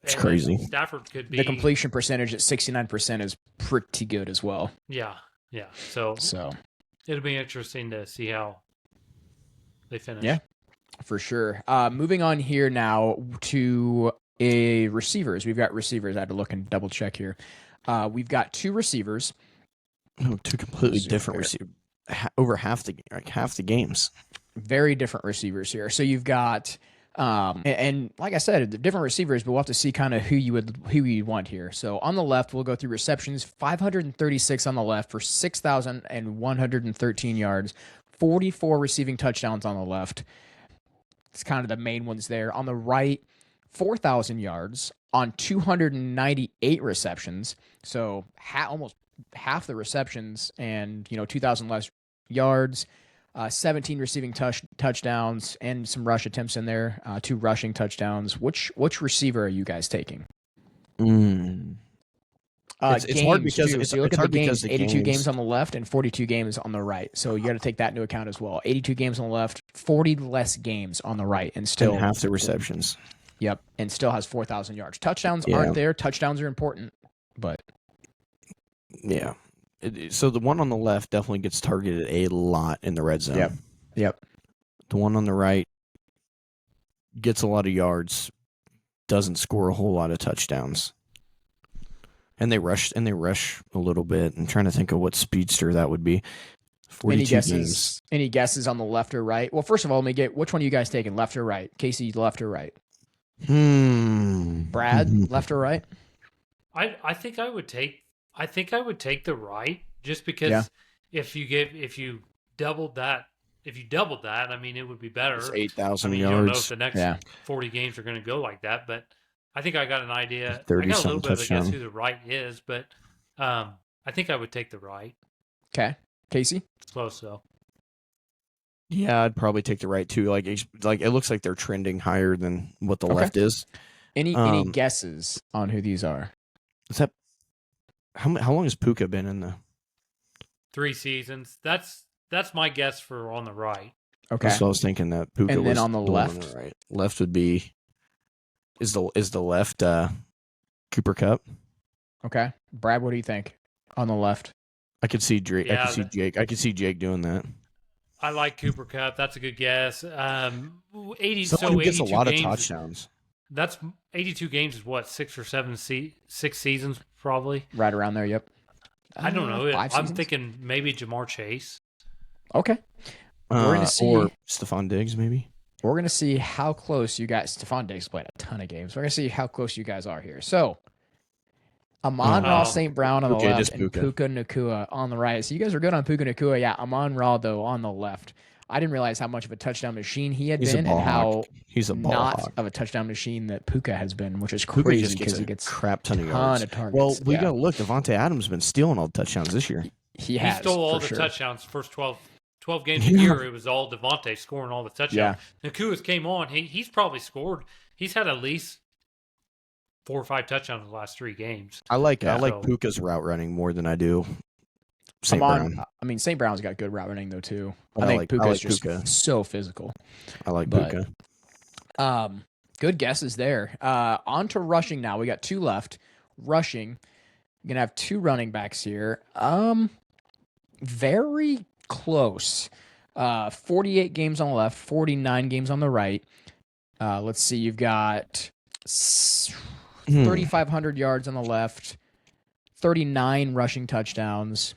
Speaker 3: It's crazy.
Speaker 2: Stafford could be
Speaker 1: the completion percentage at 69% is pretty good as well.
Speaker 2: Yeah. So it'll be interesting to see how they finish.
Speaker 1: Yeah, for sure. Moving on here now to receivers. We've got receivers. I had to look and double check here. We've got 2 receivers.
Speaker 3: 2 completely different receivers. Over half the games. Very
Speaker 1: different receivers here. So you've got and like I said, the different receivers, but we'll have to see kind of who you want here. So on the left, we'll go through receptions, 536 on the left for 6,113 yards, 44 receiving touchdowns on the left. It's kind of the main ones there. On the right, 4,000 yards on 298 receptions. So almost half the receptions and 2,000 less yards. 17 receiving touchdowns and some rush attempts in there. 2 rushing touchdowns. Which receiver are you guys taking?
Speaker 3: It's hard because
Speaker 1: you look at the games. 82
Speaker 3: games.
Speaker 1: games on the left and 42 games on the right. So you got to take that into account as well. 82 games on the left, 40 less games on the right, and still
Speaker 3: half the receptions.
Speaker 1: Yep, and still has 4,000 yards. Touchdowns aren't there. Touchdowns are important, but
Speaker 3: yeah. So the one on the left definitely gets targeted a lot in the red zone.
Speaker 1: Yep.
Speaker 3: The one on the right gets a lot of yards, doesn't score a whole lot of touchdowns. And they rush a little bit. I'm trying to think of what speedster that would be. 42 games.
Speaker 1: Any guesses on the left or right? Well, first of all, let me get which one are you guys taking, left or right? Casey, left or right? Brad, left or right?
Speaker 2: I think I would take the right just because if you doubled that, I mean, it would be better.
Speaker 3: It's 8,000 yards.
Speaker 2: You don't know if the next 40 games are going to go like that, but I think I got an idea. I got a little bit of a guess who the right is, but I think I would take the right.
Speaker 1: Okay. Casey?
Speaker 2: Close, though.
Speaker 3: Yeah, I'd probably take the right, too. Like it looks like they're trending higher than what the left is.
Speaker 1: Any guesses on who these are?
Speaker 3: Is that how long has Puka been in the
Speaker 2: 3 seasons? That's my guess for on the right.
Speaker 1: Okay.
Speaker 3: So I was thinking that Puka
Speaker 1: and then
Speaker 3: was
Speaker 1: on the left.
Speaker 3: On the right. Left would be is the left Cooper Kupp.
Speaker 1: Okay. Brad, what do you think on the left?
Speaker 3: I could see Drake. I could see Jake. I could see Jake doing that.
Speaker 2: I like Cooper Kupp. That's a good guess. 80.
Speaker 3: Someone who gets a lot
Speaker 2: games,
Speaker 3: of touchdowns.
Speaker 2: That's 82 games is what 6 or 7 6 seasons probably.
Speaker 1: Right around there. Yep.
Speaker 2: I don't know.
Speaker 1: 5
Speaker 2: I'm
Speaker 1: seasons?
Speaker 2: thinking maybe Jamar Chase.
Speaker 1: Okay. We're gonna see.
Speaker 3: Or Stephon Diggs, maybe.
Speaker 1: We're gonna see how close you guys. Stephon Diggs played a ton of games. We're gonna see how close you guys are here. So, Amon-Ra
Speaker 2: Um,
Speaker 1: St. Brown on the
Speaker 3: Puka, it
Speaker 1: left
Speaker 3: is
Speaker 1: and
Speaker 3: Puka.
Speaker 1: Puka Nakua on the right. So you guys are good on Puka Nakua. Yeah, Amon-Ra, though, on the left. I didn't realize how much of a touchdown machine he had
Speaker 3: He's a
Speaker 1: been
Speaker 3: ball
Speaker 1: and
Speaker 3: hawk.
Speaker 1: how
Speaker 3: He's a ball
Speaker 1: not
Speaker 3: hawk.
Speaker 1: of a touchdown machine that Puka has been, which is
Speaker 3: Puka
Speaker 1: crazy
Speaker 3: just
Speaker 1: because
Speaker 3: gets
Speaker 1: he
Speaker 3: a
Speaker 1: gets
Speaker 3: crap ton of
Speaker 1: a
Speaker 3: yards.
Speaker 1: ton of targets.
Speaker 3: Well, we
Speaker 1: Yeah.
Speaker 3: got to look. Devontae Adams been stealing all the touchdowns this year.
Speaker 1: He
Speaker 2: he
Speaker 1: has,
Speaker 2: stole all
Speaker 1: for
Speaker 2: the
Speaker 1: sure.
Speaker 2: touchdowns first 12 games a year. It was all Devontae scoring all the touchdowns. Nakua's came on. He's probably scored. He's had at least 4 or 5 touchdowns in the last 3 games.
Speaker 3: I like
Speaker 2: So-
Speaker 3: Puka's route running more than I do St.
Speaker 1: Amon,
Speaker 3: Brown.
Speaker 1: I mean, St. Brown's got good route running, though, too.
Speaker 3: But
Speaker 1: I think
Speaker 3: I
Speaker 1: Puka's
Speaker 3: like
Speaker 1: just
Speaker 3: Puka.
Speaker 1: so physical.
Speaker 3: I like
Speaker 1: but-
Speaker 3: Puka.
Speaker 1: Good guesses there. On to rushing now. We got 2 left. Rushing. You're gonna have 2 running backs here. Very close. 48 games on the left, 49 games on the right. Let's see. You've got 3,500 yards on the left, 39 rushing touchdowns,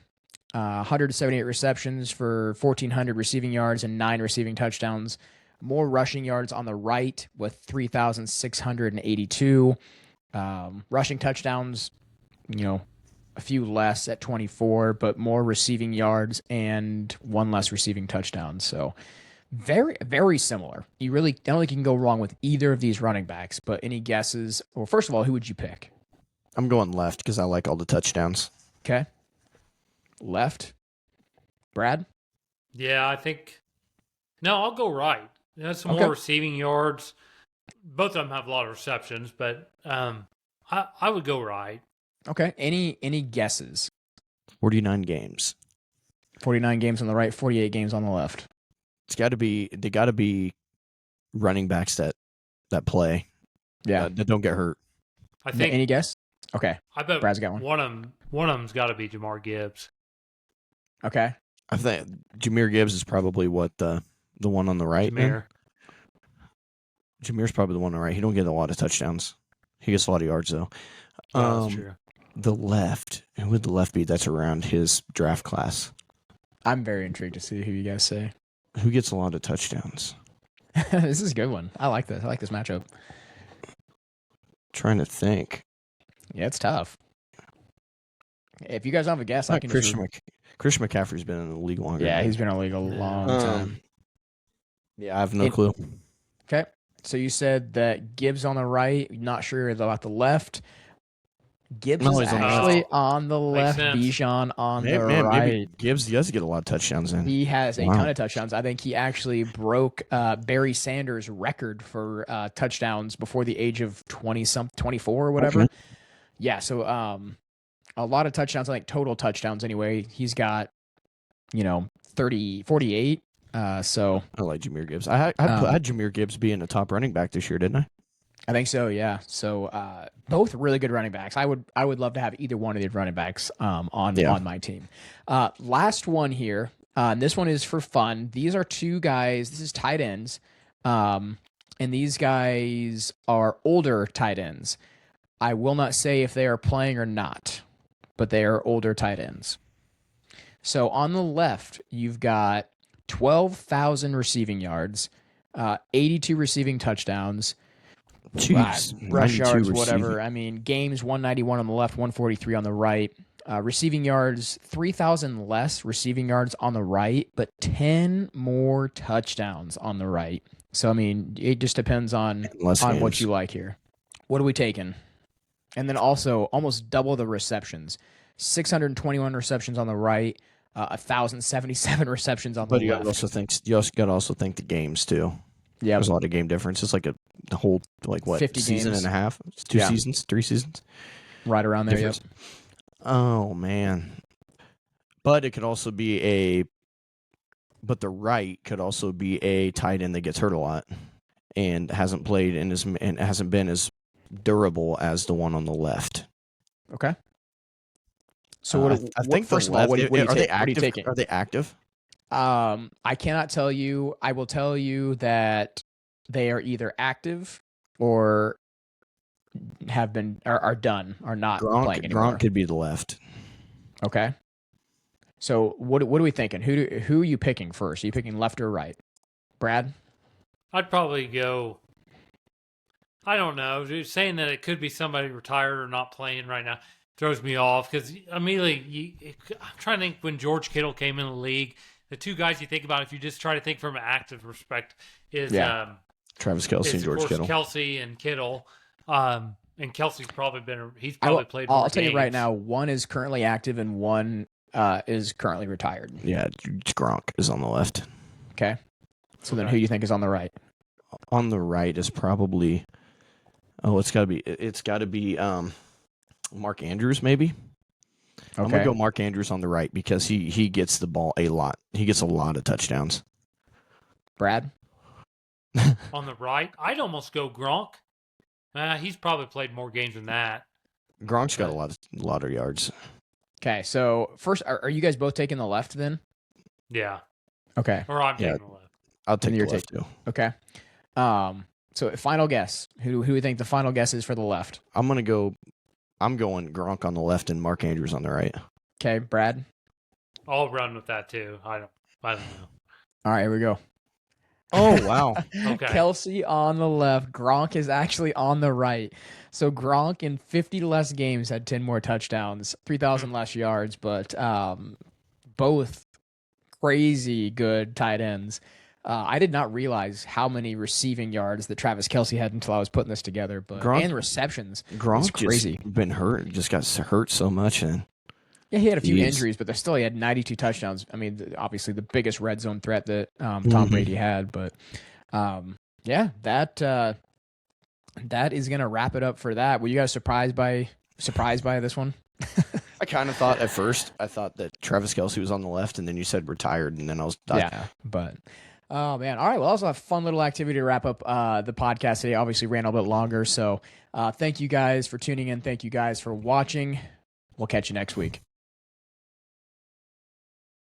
Speaker 1: 178 receptions for 1,400 receiving yards and 9 receiving touchdowns. More rushing yards on the right with 3,682. Rushing touchdowns, a few less at 24, but more receiving yards and 1 less receiving touchdown. So very, very similar. I don't think you can go wrong with either of these running backs, but any guesses? Well, first of all, who would you pick?
Speaker 3: I'm going left because I like all the touchdowns.
Speaker 1: Okay. Left. Brad?
Speaker 2: Yeah, I think. No, I'll go right. That's some
Speaker 1: Okay.
Speaker 2: more receiving yards. Both of them have a lot of receptions, but I would go right.
Speaker 1: Okay. Any guesses?
Speaker 3: 49 games.
Speaker 1: 49 games on the right, 48 games on the left.
Speaker 3: They got to be running backs that play.
Speaker 1: Yeah.
Speaker 3: That don't get hurt.
Speaker 2: I think.
Speaker 1: Any guess? Okay.
Speaker 2: I bet
Speaker 1: Brad's got one.
Speaker 2: One of them's got to be Jamar Gibbs.
Speaker 1: Okay.
Speaker 3: I think Jahmyr Gibbs is probably the one on the right.
Speaker 2: Jameer.
Speaker 3: Jameer's probably the one on the right. He don't get a lot of touchdowns. He gets a lot of yards though.
Speaker 2: Oh, that's true.
Speaker 3: The left, who would the left be? That's around his draft class.
Speaker 1: I'm very intrigued to see who you guys say.
Speaker 3: Who gets a lot of touchdowns?
Speaker 1: This is a good one. I like this. I like this matchup.
Speaker 3: Trying to think.
Speaker 1: Yeah, it's tough. If you guys don't have a guess, I can just...
Speaker 3: Christian McCaffrey's been in the league longer.
Speaker 1: Yeah,
Speaker 3: than
Speaker 1: he's been in the league a long time.
Speaker 3: Yeah, I have no clue.
Speaker 1: Okay. So you said that Gibbs on the right, not sure about the left. Gibbs
Speaker 3: No,
Speaker 1: is
Speaker 3: he's on the
Speaker 1: actually
Speaker 2: left.
Speaker 1: on the left.
Speaker 2: sense.
Speaker 1: Bijan on the
Speaker 3: Maybe
Speaker 1: right.
Speaker 3: Gibbs does get a lot of touchdowns in.
Speaker 1: He has a
Speaker 3: Wow.
Speaker 1: ton of touchdowns. I think he actually broke Barry Sanders' record for touchdowns before the age of 24 or whatever.
Speaker 3: Okay.
Speaker 1: Yeah, so a lot of touchdowns, I think total touchdowns anyway. He's got, 48. So
Speaker 3: I like Jahmyr Gibbs. I had Jahmyr Gibbs being a top running back this year, didn't I?
Speaker 1: I think so, yeah. So both really good running backs. I would love to have either one of these running backs on my team. Last one here. And this one is for fun. These are 2 guys. This is tight ends. And these guys are older tight ends. I will not say if they are playing or not, but they are older tight ends. So on the left, you've got 12,000 receiving yards, 82 receiving touchdowns,
Speaker 3: Jeez,
Speaker 1: rush
Speaker 3: 92
Speaker 1: yards,
Speaker 3: receiving.
Speaker 1: whatever. I mean, games 191 on the left, 143 on the right. Receiving yards, 3,000 less receiving yards on the right, but 10 more touchdowns on the right. So, I mean, it just depends on
Speaker 3: Less
Speaker 1: what
Speaker 3: games.
Speaker 1: you like here. What are we taking? And then also almost double the receptions. 621 receptions on the right, 1,077 receptions on the
Speaker 3: But you
Speaker 1: left.
Speaker 3: also got to also think the games too.
Speaker 1: Yeah,
Speaker 3: There's a lot of game difference. It's like the whole
Speaker 1: 50
Speaker 3: season
Speaker 1: games.
Speaker 3: and a half, 2
Speaker 1: Yeah.
Speaker 3: seasons, 3 seasons.
Speaker 1: right around there. Yep.
Speaker 3: difference. Oh man, but it could also be but the right could also be a tight end that gets hurt a lot and hasn't played and hasn't been as durable as the one on the left.
Speaker 1: Okay. So
Speaker 3: I think
Speaker 1: first
Speaker 3: the
Speaker 1: of all,
Speaker 3: left,
Speaker 1: what do you
Speaker 3: are they
Speaker 1: take? What are you
Speaker 3: active?
Speaker 1: taking?
Speaker 3: Are they active?
Speaker 1: I cannot tell you. I will tell you that they are either active or have been are done, are not playing anymore.
Speaker 3: Gronk could be the left.
Speaker 1: Okay. So what are we thinking? Who are you picking first? Are you picking left or right? Brad?
Speaker 2: I'd probably go. I don't know. Dude, saying that it could be somebody retired or not playing right now throws me off because immediately I'm trying to think when George Kittle came in the league. The two guys you think about, if you just try to think from an active respect, is
Speaker 3: Travis Kelce and George Kittle.
Speaker 2: Kelce and Kittle. And Kelsey's probably he's probably played more
Speaker 1: I'll tell you right
Speaker 2: games.
Speaker 1: now, one is currently active and one is currently retired.
Speaker 3: Yeah, Gronk is on the left.
Speaker 1: Okay. So then who do you think is on the right?
Speaker 3: On the right is probably it's got to be Mark Andrews maybe.
Speaker 1: Okay.
Speaker 3: I'm going to go Mark Andrews on the right because he gets the ball a lot. He gets a lot of touchdowns.
Speaker 1: Brad?
Speaker 2: On the right, I'd almost go Gronk. He's probably played more games than that.
Speaker 3: Gronk's got a lot of yards.
Speaker 1: Okay, so first, are you guys both taking the left then?
Speaker 2: Yeah.
Speaker 1: Okay.
Speaker 2: Or I'm taking the left.
Speaker 3: I'll take the left too.
Speaker 1: Okay. So final guess. Who do you think the final guess is for the left?
Speaker 3: I'm going Gronk on the left and Mark Andrews on the right.
Speaker 1: Okay, Brad?
Speaker 2: I'll run with that too. I don't know.
Speaker 1: All right, here we go.
Speaker 3: Oh, wow.
Speaker 2: Okay.
Speaker 1: Kelsey on the left. Gronk is actually on the right. So Gronk in 50 less games had 10 more touchdowns, 3,000 less yards, but both crazy good tight ends. I did not realize how many receiving yards that Travis Kelce had until I was putting this together, but and receptions.
Speaker 3: Gronk's
Speaker 1: crazy.
Speaker 3: Just been hurt. Just got hurt so much. And
Speaker 1: yeah, he had a few injuries, but he had 92 touchdowns. I mean, obviously the biggest red zone threat that Tom Brady had, but yeah, that is gonna wrap it up for that. Were you guys surprised by this one?
Speaker 3: I kind of thought at first, that Travis Kelce was on the left, and then you said retired, and then I was
Speaker 1: yeah, but. Oh, man. All right. Well, that was a fun little activity to wrap up the podcast today. Obviously ran a little bit longer. So thank you guys for tuning in. Thank you guys for watching. We'll catch you next week.